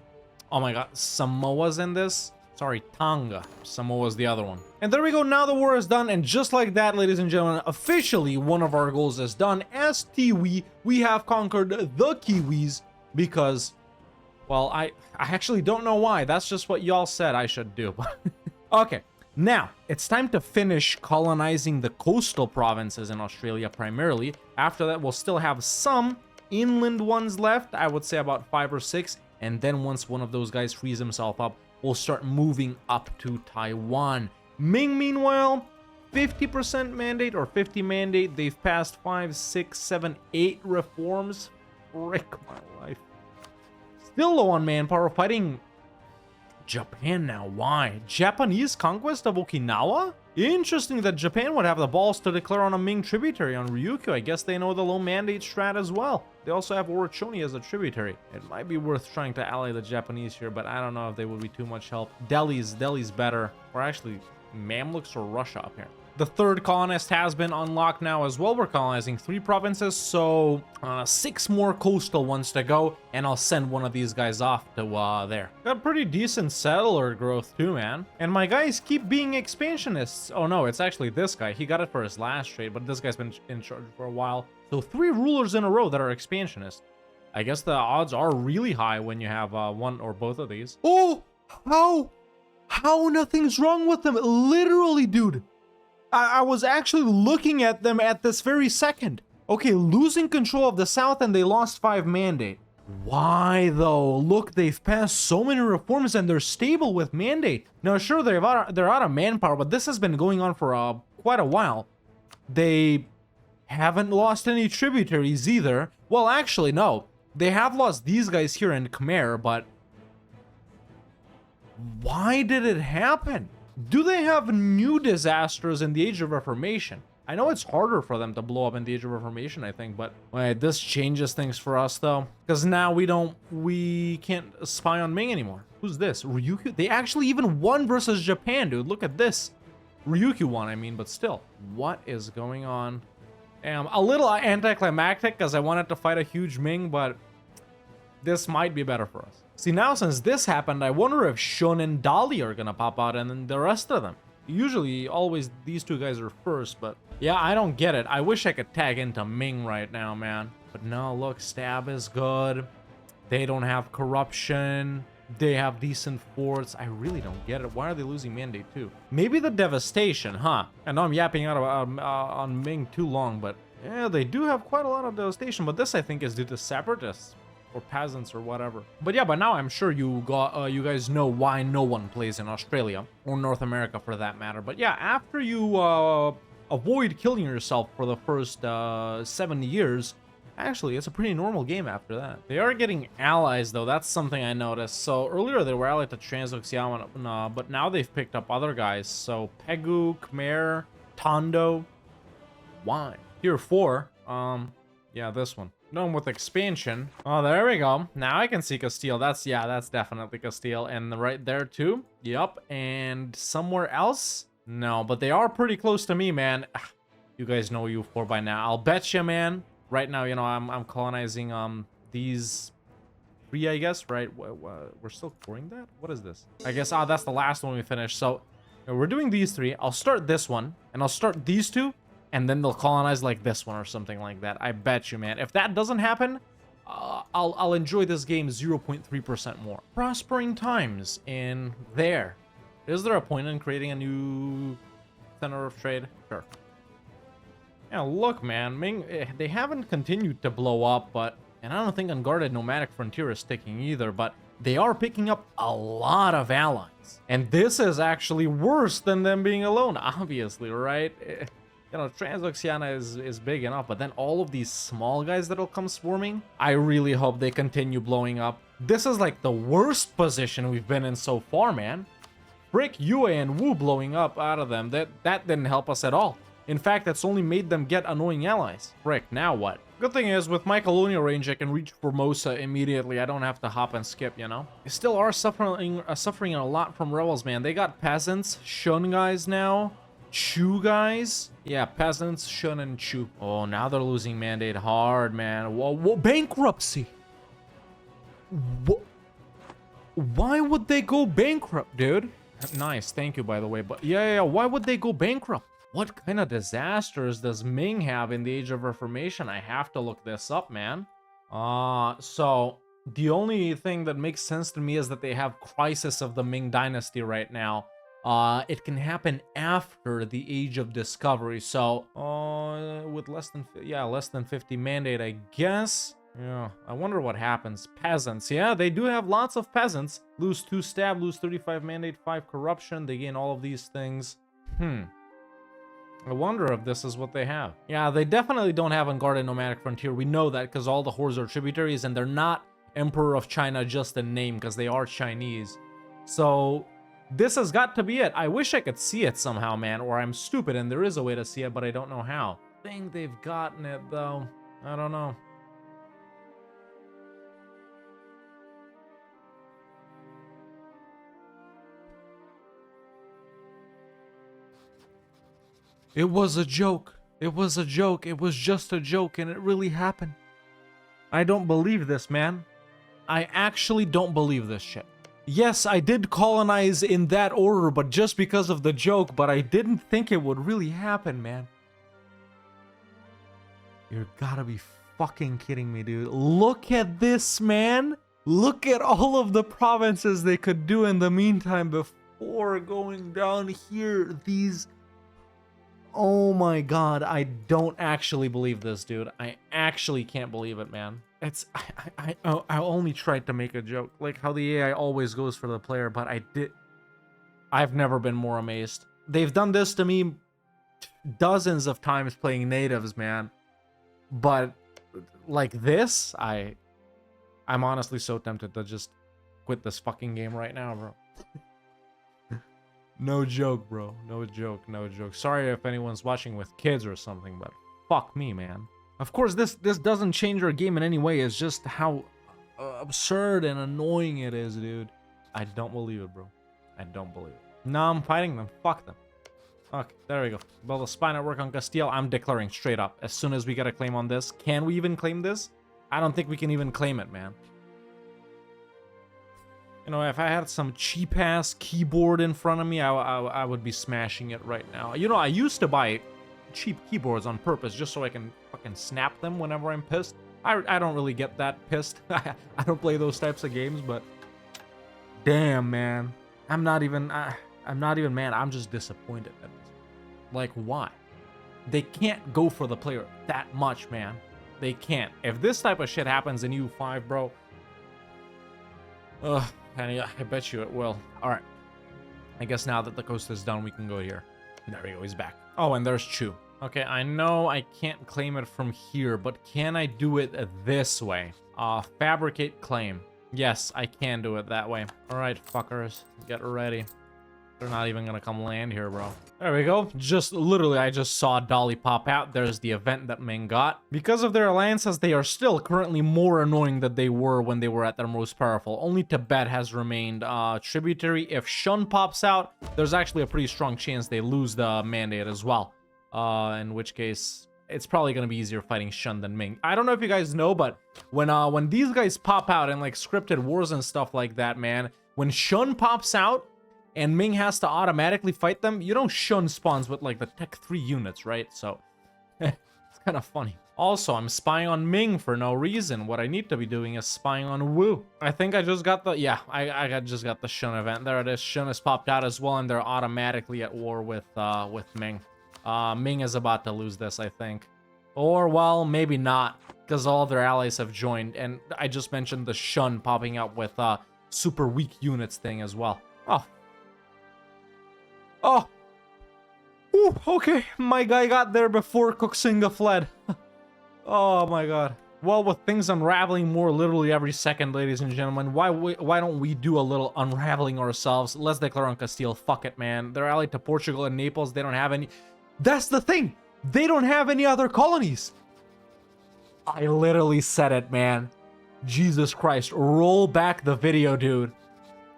Oh my god, Samoa's in this? Sorry, Tonga. Samoa's the other one. And there we go, now the war is done, and just like that, ladies and gentlemen, officially one of our goals is done. As Tiwi, we have conquered the Kiwis because, well, I actually don't know why. That's just what y'all said I should do. Okay. Now, it's time to finish colonizing the coastal provinces in Australia primarily. After that, we'll still have some inland ones left. I would say about 5 or 6. And then once one of those guys frees himself up, we'll start moving up to Taiwan. Ming, meanwhile, 50% mandate or 50 mandate. They've passed 5, 6, 7, 8 reforms. Frick my life. Still low on manpower, fighting Japan now. Why? Japanese conquest of Okinawa? Interesting that Japan would have the balls to declare on a Ming tributary on Ryukyu. I guess they know the low mandate strat as well. They also have Orochoni as a tributary. It might be worth trying to ally the Japanese here, but I don't know if they would be too much help. Delhi's better. Or actually, Mamluks or Russia up here. The third colonist has been unlocked now as well. We're colonizing 3 provinces, so 6 more coastal ones to go, and I'll send one of these guys off to there. Got pretty decent settler growth too, man. And my guys keep being expansionists. Oh no, it's actually this guy. He got it for his last trade, but this guy's been in charge for a while. So 3 rulers in a row that are expansionists. I guess the odds are really high when you have one or both of these. Oh, how nothing's wrong with them? Literally, dude. I was actually looking at them at this very second. Okay, losing control of the south and they lost 5 mandate. Why though? Look, they've passed so many reforms and they're stable with mandate. Now sure, they're out of manpower, but this has been going on for quite a while. They haven't lost any tributaries either. Well, actually, no. They have lost these guys here in Khmer, but why did it happen? Do they have new disasters in the Age of Reformation? I know it's harder for them to blow up in the Age of Reformation, I think, but wait, this changes things for us though, because now we can't spy on Ming anymore. Who's this? Ryukyu? They actually even won versus Japan, dude. Look at this. Ryukyu won, I mean, but still. What is going on? A little anticlimactic because I wanted to fight a huge Ming, but this might be better for us. See, now since this happened, I wonder if Shun and Dali are gonna pop out and then the rest of them. Usually, always these 2 guys are first, but yeah, I don't get it. I wish I could tag into Ming right now, man. But no, look, Stab is good. They don't have corruption. They have decent forts. I really don't get it. Why are they losing mandate too? Maybe the devastation, huh? I know I'm yapping out on Ming too long, but yeah, they do have quite a lot of devastation. But this, I think, is due to separatists. Or peasants or whatever. But yeah, by now I'm sure you guys know why no one plays in Australia or North America for that matter. But yeah, after you avoid killing yourself for the first 70 years, actually it's a pretty normal game after that. They are getting allies though. That's something I noticed. So earlier they were allied to Transoxiana, but now they've picked up other guys. So Pegu, Khmer, Tondo. Why? Tier 4. Yeah, this one. Known with expansion. Oh, there we go. Now I can see Castile. That's definitely Castile. And right there too. Yup. And somewhere else? No, but they are pretty close to me, man. You guys know EU4 by now. I'll bet you, man. Right now, you know, I'm colonizing these 3, I guess, right? We're still pouring that? What is this? I guess, that's the last one we finished. So we're doing these 3. I'll start this one, and I'll start these 2, and then they'll colonize like this one or something like that. I bet you, man. If that doesn't happen, I'll enjoy this game 0.3% more. Prospering times in there. Is there a point in creating a new center of trade? Sure. Yeah, look, man, Ming, they haven't continued to blow up, and I don't think Unguarded Nomadic Frontier is sticking either, but they are picking up a lot of allies. And this is actually worse than them being alone, obviously, right? You know, Transoxiana is big enough, but then all of these small guys that'll come swarming, I really hope they continue blowing up. This is like the worst position we've been in so far, man. Frick, Yue and Wu blowing up out of them, that didn't help us at all. In fact, that's only made them get annoying allies. Frick, now what? Good thing is, with my colonial range, I can reach Formosa immediately. I don't have to hop and skip, you know? They still are suffering a lot from rebels, man. They got peasants, Shun guys now, Chu guys. Yeah, peasants, Shun, and Chu. Oh, now they're losing mandate hard, man. Whoa, bankruptcy! What? Why would they go bankrupt, dude? Nice, thank you, by the way. But yeah, why would they go bankrupt? What kind of disasters does Ming have in the Age of Reformation? I have to look this up, man. So the only thing that makes sense to me is that they have Crisis of the Ming Dynasty right now. It can happen after the Age of Discovery. So, with less than 50 mandate, I guess. Yeah, I wonder what happens. Peasants. Yeah, they do have lots of peasants. Lose 2 stab, lose 35 mandate, 5 corruption. They gain all of these things. I wonder if this is what they have. Yeah, they definitely don't have Unguarded Nomadic Frontier. We know that because all the hordes are tributaries, and they're not Emperor of China just in name because they are Chinese. So this has got to be it. I wish I could see it somehow, man, or I'm stupid and there is a way to see it, but I don't know how. I think they've gotten it, though. I don't know. It was a joke. It was a joke. It was just a joke, and it really happened. I don't believe this, man. I actually don't believe this shit. Yes, I did colonize in that order, but just because of the joke, but I didn't think it would really happen, man. You gotta be fucking kidding me, dude. Look at this, man. Look at all of the provinces they could do in the meantime before going down here. These... Oh my god, I don't actually believe this, dude. I actually can't believe it, man. It's... I only tried to make a joke. Like how the AI always goes for the player, but I've never been more amazed. They've done this to me dozens of times playing natives, man. But like this, I'm honestly so tempted to just quit this fucking game right now, bro. No joke, bro. No joke, no joke. Sorry if anyone's watching with kids or something, but fuck me, man. Of course, this doesn't change our game in any way. It's just how absurd and annoying it is, dude. I don't believe it, bro. I don't believe it. No, I'm fighting them. Fuck them. Okay, there we go. Build a spy network on Castile. I'm declaring straight up. As soon as we get a claim on this. Can we even claim this? I don't think we can even claim it, man. You know, if I had some cheap-ass keyboard in front of me, I would be smashing it right now. You know, I used to buy cheap keyboards on purpose just so I can fucking snap them whenever I'm pissed. I don't really get that pissed. I don't play those types of games, but... Damn, man. I'm not even mad. I'm just disappointed at this. Like, why? They can't go for the player that much, man. They can't. If this type of shit happens in EU5, bro... Ugh. And I bet you it will. Alright. I guess now that the coast is done, we can go here. There we go, he's back. Oh, and there's Chu. Okay, I know I can't claim it from here, but can I do it this way? Fabricate claim. Yes, I can do it that way. Alright, fuckers. Get ready. They're not even gonna come land here, bro. There we go. Just literally, I just saw Dolly pop out. There's the event that Ming got. Because of their alliances, they are still currently more annoying than they were when they were at their most powerful. Only Tibet has remained tributary. If Shun pops out, there's actually a pretty strong chance they lose the mandate as well. In which case, it's probably gonna be easier fighting Shun than Ming. I don't know if you guys know, but when these guys pop out in like scripted wars and stuff like that, man, when Shun pops out, and Ming has to automatically fight them, you know Shun spawns with like the Tech 3 units, right? So It's kind of funny. Also, I'm spying on Ming for no reason. What I need to be doing is spying on Wu. I think I just got the, yeah, I just got the Shun event. There it is. Shun has popped out as well, and they're automatically at war with Ming. Ming is about to lose this, I think. Or, well, maybe not, because all their allies have joined. And I just mentioned the Shun popping out with super weak units thing as well. Oh. Oh. Ooh, okay. My guy got there before Koxinga fled. Oh my god. Well, with things unraveling more literally every second, ladies and gentlemen, why don't we do a little unraveling ourselves? Let's declare on Castile. Fuck it, man. They're allied to Portugal and Naples. They don't have any... That's the thing! They don't have any other colonies! I literally said it, man. Jesus Christ. Roll back the video, dude.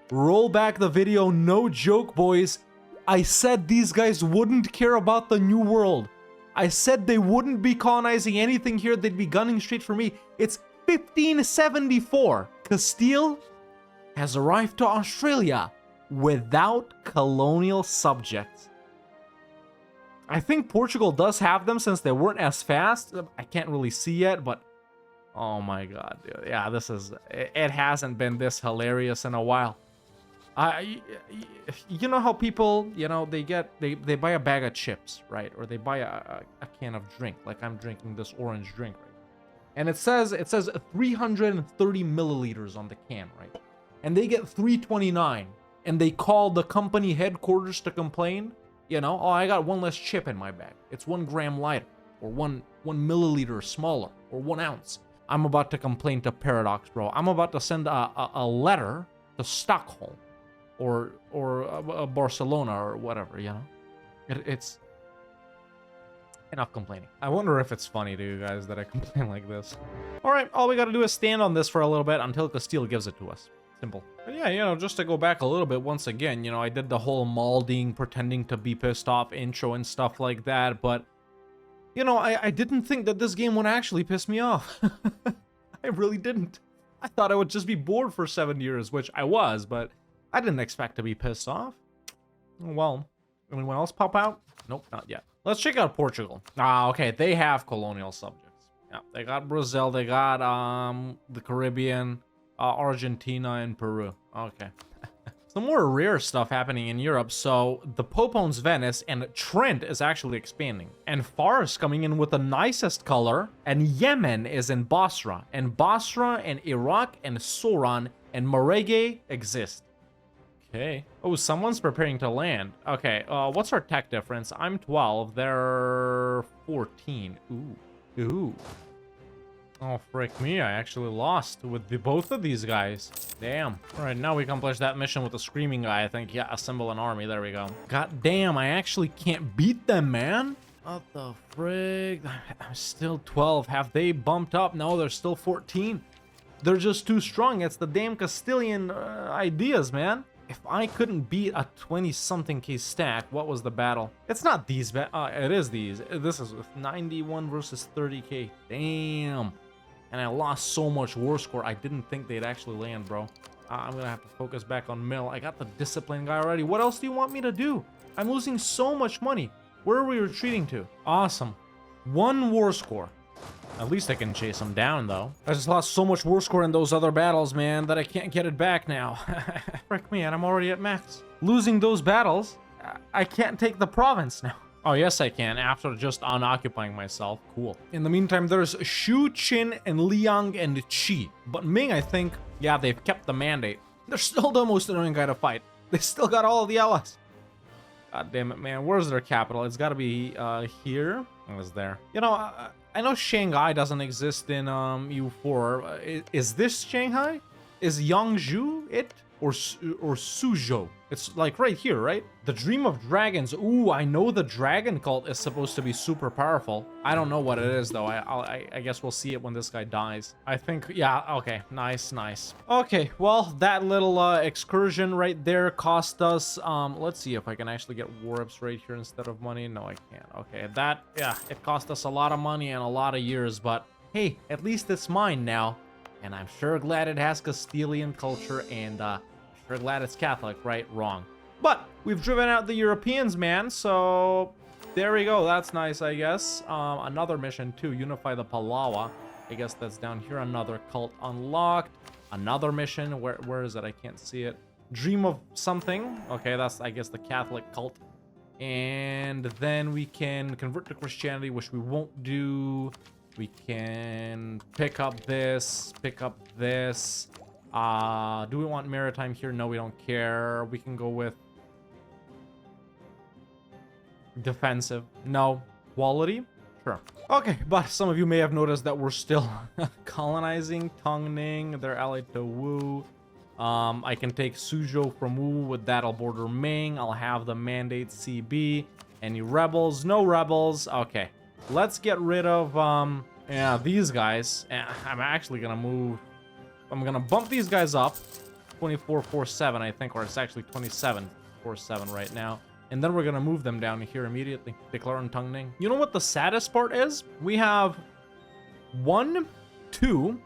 Roll back the video. No joke, boys. I said these guys wouldn't care about the New World. I said they wouldn't be colonizing anything here. They'd be gunning straight for me. It's 1574. Castile has arrived to Australia without colonial subjects. I think Portugal does have them since they weren't as fast. I can't really see yet, but oh my god, dude. Yeah, this is... It hasn't been this hilarious in a while. You know how people, you know, they buy a bag of chips, right? Or they buy a can of drink, like I'm drinking this orange drink, right? And it says 330 milliliters on the can, right? And they get 329, and they call the company headquarters to complain. You know, oh, I got one less chip in my bag. It's 1 gram lighter, or one milliliter smaller, or 1 ounce. I'm about to complain to Paradox, bro. I'm about to send a letter to Stockholm. Or Barcelona or whatever, you know? It's enough complaining. I wonder if it's funny to you guys that I complain like this. Alright, all we gotta do is stand on this for a little bit until Castile gives it to us. Simple. But yeah, you know, just to go back a little bit once again, you know, I did the whole malding, pretending to be pissed off intro and stuff like that, but, you know, I didn't think that this game would actually piss me off. I really didn't. I thought I would just be bored for 7 years, which I was, but I didn't expect to be pissed off. Well, anyone else pop out? Nope, not yet. Let's check out Portugal. Ah, okay, they have colonial subjects. Yeah, they got Brazil, they got the Caribbean, Argentina, and Peru. Okay. Some more rare stuff happening in Europe. So the Pope owns Venice, and Trent is actually expanding. And Fars coming in with the nicest color, and Yemen is in Basra. And Basra and Iraq and Soran and Marege exist. Okay. Oh, someone's preparing to land. Okay, what's our tech difference? I'm 12, they're 14. Ooh. Ooh. Oh, frick me, I actually lost with both of these guys. Damn. Alright, now we accomplish that mission with the screaming guy, I think. Yeah, assemble an army, there we go. God damn, I actually can't beat them, man. What the frick? I'm still 12. Have they bumped up? No, they're still 14. They're just too strong. It's the damn Castilian ideas, man. If I couldn't beat a 20-something K stack, what was the battle? It's not these, it is these. This is with 91 versus 30K. Damn. And I lost so much war score, I didn't think they'd actually land, bro. I'm gonna have to focus back on mill. I got the discipline guy already. What else do you want me to do? I'm losing so much money. Where are we retreating to? Awesome. 1 war score. At least I can chase him down, though. I just lost so much war score in those other battles, man, that I can't get it back now. Frick me, and I'm already at max. Losing those battles, I can't take the province now. Oh, yes, I can, after just unoccupying myself. Cool. In the meantime, there's Shu, Qin, and Liang, and Qi. But Ming, I think, yeah, they've kept the mandate. They're still the most annoying guy to fight. They still got all of the allies. God damn it, man. Where's their capital? It's gotta be, here. It was there. You know, I know Shanghai doesn't exist in EU4. Is this Shanghai? Is Yangzhou it? Or Suzhou? It's like right here, right? The Dream of Dragons. Ooh, I know the dragon cult is supposed to be super powerful. I don't know what it is, though. I guess we'll see it when this guy dies. I think, yeah, okay. Nice, nice. Okay, well, that little excursion right there cost us, let's see if I can actually get warps right here instead of money. No, I can't. Okay, that, yeah, it cost us a lot of money and a lot of years, but hey, at least it's mine now. And I'm sure glad it has Castilian culture, and sure glad it's Catholic, right? Wrong. But we've driven out the Europeans, man, so There we go. That's nice, I guess. Another mission too. Unify the Palawa. I guess that's down here. Another cult unlocked. Another mission. Where is it? I can't see it. Dream of something. Okay, that's, I guess, the Catholic cult. And then we can convert to Christianity, which we won't do. We can pick up this. Pick up this. Do we want maritime here? No, we don't care. We can go with defensive. No. Quality? Sure. Okay, but some of you may have noticed that we're still colonizing Tongning. They're allied to Wu. I can take Suzhou from Wu. With that, I'll border Ming. I'll have the mandate CB. Any rebels? No rebels. Okay. Let's get rid of, yeah, these guys. I'm actually gonna move. I'm gonna bump these guys up. 2447, I think, or it's actually 2747 right now. And then we're gonna move them down here immediately. Declare on Tongning. You know what the saddest part is? We have 1, 2,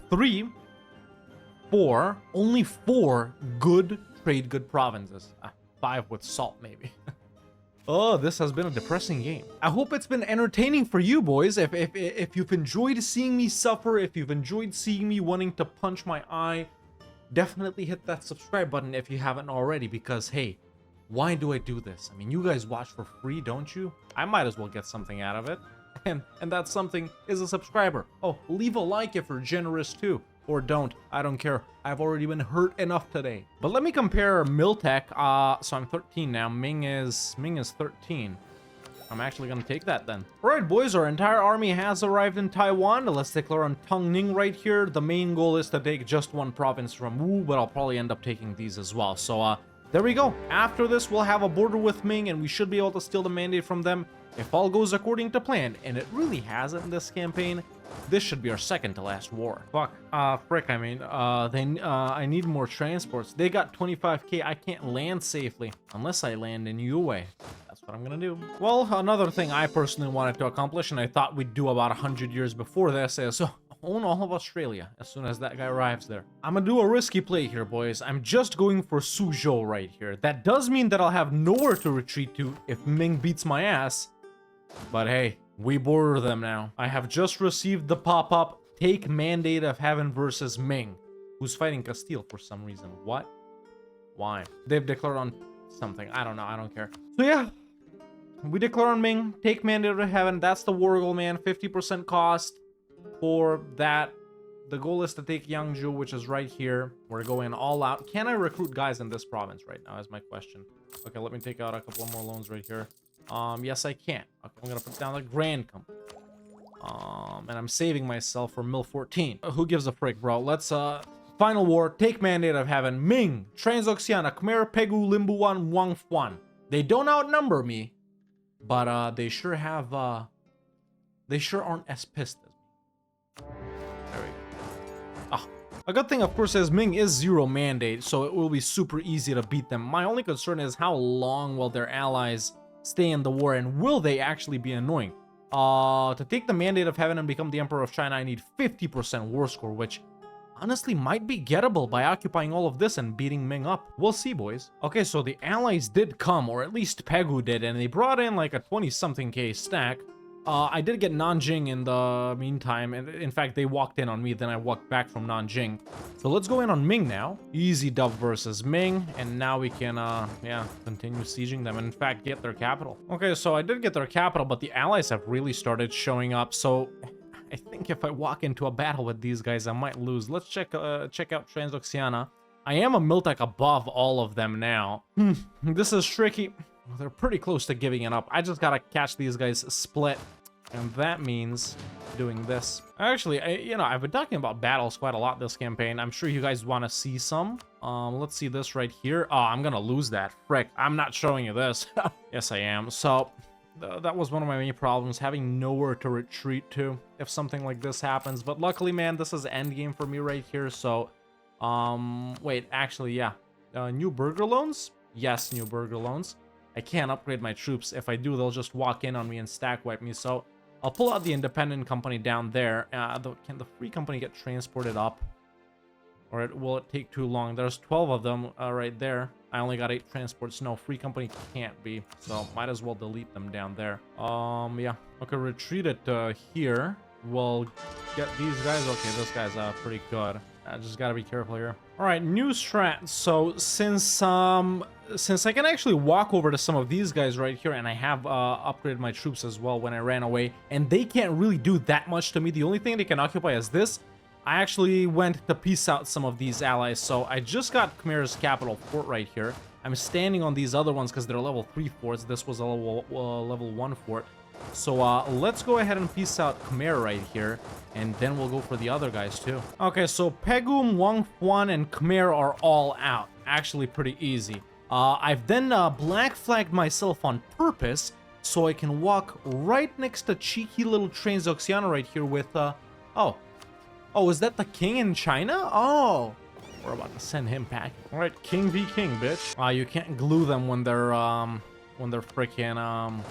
3, 4, only 4 good trade good provinces. 5 with salt, maybe. Oh, this has been a depressing game. I hope it's been entertaining for you, boys. If you've enjoyed seeing me suffer, if you've enjoyed seeing me wanting to punch my eye, definitely hit that subscribe button if you haven't already, because, hey, why do I do this? I mean, you guys watch for free, don't you? I might as well get something out of it. And that something is a subscriber. Oh, leave a like if you're generous too. Or don't. I don't care. I've already been hurt enough today. But let me compare Miltech. So I'm 13 now. Ming is 13. I'm actually gonna take that then. Alright, boys, our entire army has arrived in Taiwan. Let's declare on Tongning right here. The main goal is to take just one province from Wu, but I'll probably end up taking these as well. So there we go. After this, we'll have a border with Ming, and we should be able to steal the mandate from them if all goes according to plan. And it really hasn't in this campaign. This should be our second to last war. Fuck. Frick, I mean, I need more transports. They got 25k. I can't land safely unless I land in Yue. That's what I'm gonna do. Well, another thing I personally wanted to accomplish, and I thought we'd do about 100 years before this, is own all of Australia as soon as that guy arrives there. I'm gonna do a risky play here, boys. I'm just going for Suzhou right here. That does mean that I'll have nowhere to retreat to if Ming beats my ass. But hey, we border them now. I have just received the pop-up, take Mandate of Heaven versus Ming, who's fighting Castile for some reason. What? Why? They've declared on something. I don't know. I don't care. So yeah, we declare on Ming, take Mandate of Heaven. That's the war goal, man. 50% cost for that. The goal is to take Yangzhou, which is right here. We're going all out. Can I recruit guys in this province right now is my question. Okay, let me take out a couple more loans right here. Yes, I can. Okay, I'm gonna put down the Grand Company. And I'm saving myself for Mil 14. Who gives a frick, bro? Let's, final war, take Mandate of Heaven. Ming, Transoxiana, Khmer, Pegu, Limbuan, Wangfuan. They don't outnumber me, but, they sure have, they sure aren't as pissed as me. There we go. Ah. A good thing, of course, is Ming is 0 mandate, so it will be super easy to beat them. My only concern is how long will their allies stay in the war, and will they actually be annoying? To take the Mandate of Heaven and become the Emperor of China, I need 50% war score, which honestly might be gettable by occupying all of this and beating Ming up. We'll see, boys. Okay, so the allies did come, or at least Pegu did, and they brought in like a 20-something K stack. I did get Nanjing in the meantime, and in fact, they walked in on me, then I walked back from Nanjing. So let's go in on Ming now. Easy dub versus Ming, and now we can, yeah, continue sieging them, and in fact, get their capital. Okay, so I did get their capital, but the allies have really started showing up, so I think if I walk into a battle with these guys, I might lose. Let's check out Transoxiana. I am a Miltech above all of them now. This is tricky. They're pretty close to giving it up. I just gotta catch these guys split. And that means doing this. Actually, I've been talking about battles quite a lot this campaign. I'm sure you guys want to see some. Let's see this right here. Oh, I'm gonna lose that. Frick, I'm not showing you this. Yes, I am. So, that was one of my main problems, having nowhere to retreat to if something like this happens. But luckily, man, this is endgame for me right here. So, wait, actually, yeah. New burger loans? Yes, new burger loans. I can't upgrade my troops. If I do, they'll just walk in on me and stack wipe me. So I'll pull out the independent company down there. Can the free company get transported up? Or will it take too long? There's 12 of them right there. I only got 8 transports. No, free company can't be, so might as well delete them down there. Yeah. Okay, retreat it here. We'll get these guys. Okay, this guy's pretty good. I just gotta be careful here. All right, new strat. So since I can actually walk over to some of these guys right here, and I have upgraded my troops as well when I ran away, and they can't really do that much to me. The only thing they can occupy is this. I actually went to peace out some of these allies, so I just got Khmer's capital fort right here. I'm standing on these other ones because they're level 3 forts. This was a level 1 fort. So let's go ahead and peace out Khmer right here, and then we'll go for the other guys too. Okay, so Pegum, Wangfuan, and Khmer are all out. Actually pretty easy. I've then black flagged myself on purpose so I can walk right next to cheeky little Transoxiana right here with oh, is that the king in China? Oh, we're about to send him packing. All right, king v king, bitch. You can't glue them when they're freaking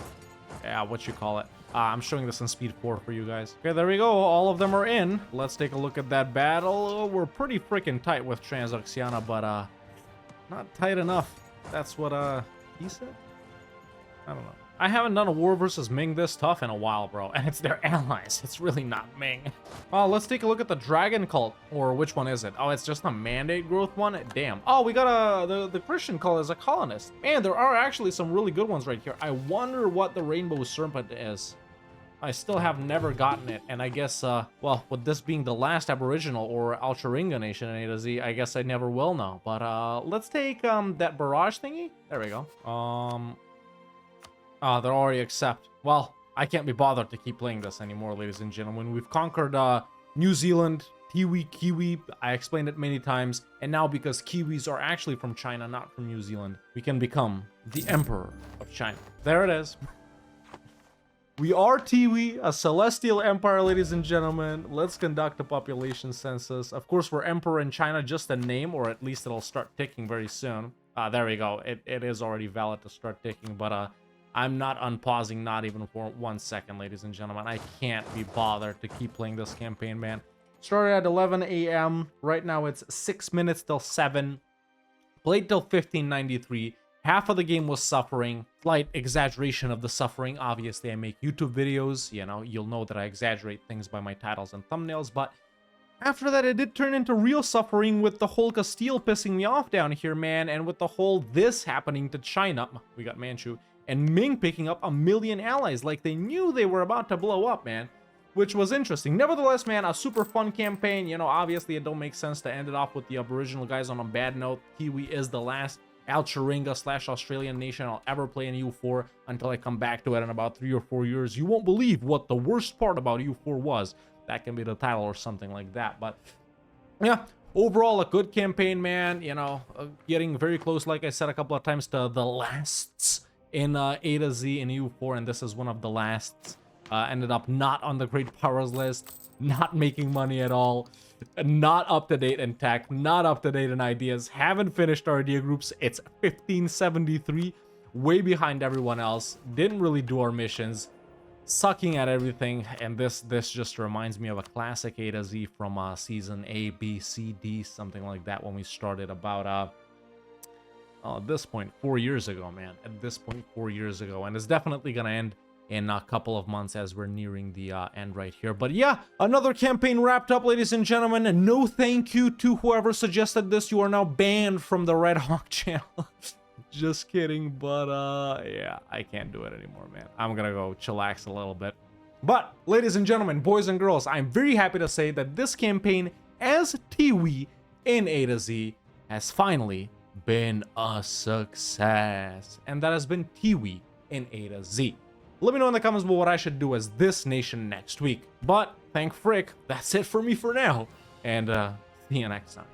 yeah, what you call it. I'm showing this in speed 4 for you guys. Okay, there we go. All of them are in. Let's take a look at that battle. We're pretty freaking tight with Transoxiana, but not tight enough. That's what he said. I don't know. I haven't done a war versus Ming this tough in a while, bro, and it's their allies. It's really not Ming. Let's take a look at the Dragon Cult, or which one is it? Oh, it's just a mandate growth one? Damn. Oh, we got the Christian cult as a colonist. Man, there are actually some really good ones right here. I wonder what the Rainbow Serpent is. I still have never gotten it, and I guess, well, with this being the last Aboriginal or Alcharinga nation in A to Z, I guess I never will know. But, let's take, that barrage thingy. There we go. They're already accept. Well, I can't be bothered to keep playing this anymore, ladies and gentlemen. We've conquered New Zealand, Tiwi, Kiwi. I explained it many times. And now because Kiwis are actually from China, not from New Zealand, we can become the Emperor of China. There it is. We are Tiwi, a celestial empire, ladies and gentlemen. Let's conduct a population census. Of course, we're Emperor in China, just a name, or at least it'll start ticking very soon. There we go. It is already valid to start ticking, but I'm not unpausing, not even for 1 second, ladies and gentlemen. I can't be bothered to keep playing this campaign, man. Started at 11 a.m. Right now it's 6 minutes till 7. Played till 1593. Half of the game was suffering. Slight exaggeration of the suffering. Obviously, I make YouTube videos. You know, you'll know that I exaggerate things by my titles and thumbnails, but after that, it did turn into real suffering with the whole Castile pissing me off down here, man, and with the whole this happening to China. We got Manchu. And Ming picking up 1 million allies like they knew they were about to blow up, man. Which was interesting. Nevertheless, man, a super fun campaign. You know, obviously it don't make sense to end it off with the Aboriginal guys on a bad note. Kiwi is the last Alcharinga/Australian nation I'll ever play in EU4 until I come back to it in about 3 or 4 years. You won't believe what the worst part about EU4 was. That can be the title or something like that. But yeah, overall a good campaign, man. You know, getting very close, like I said a couple of times, to the lasts in A to Z in EU4, and this is one of the lasts. Ended up not on the great powers list, not making money at all, not up to date in tech, not up to date in ideas, haven't finished our idea groups. It's 1573, way behind everyone else, didn't really do our missions, sucking at everything, and this just reminds me of a classic A to Z from season A, B, C, D, something like that, when we started about at this point 4 years ago, man. At this point 4 years ago, and it's definitely gonna end in a couple of months as we're nearing the end right here. But yeah, another campaign wrapped up, ladies and gentlemen, and no thank you to whoever suggested this. You are now banned from the Red Hawk channel. Just kidding, but yeah, I can't do it anymore, man. I'm gonna go chillax a little bit. But ladies and gentlemen, boys and girls, I'm very happy to say that this campaign as Tiwi in A to Z has finally been a success, and that has been Tiwi in A to Z. Let me know in the comments below what I should do as this nation next week. But thank frick, that's it for me for now, and see you next time.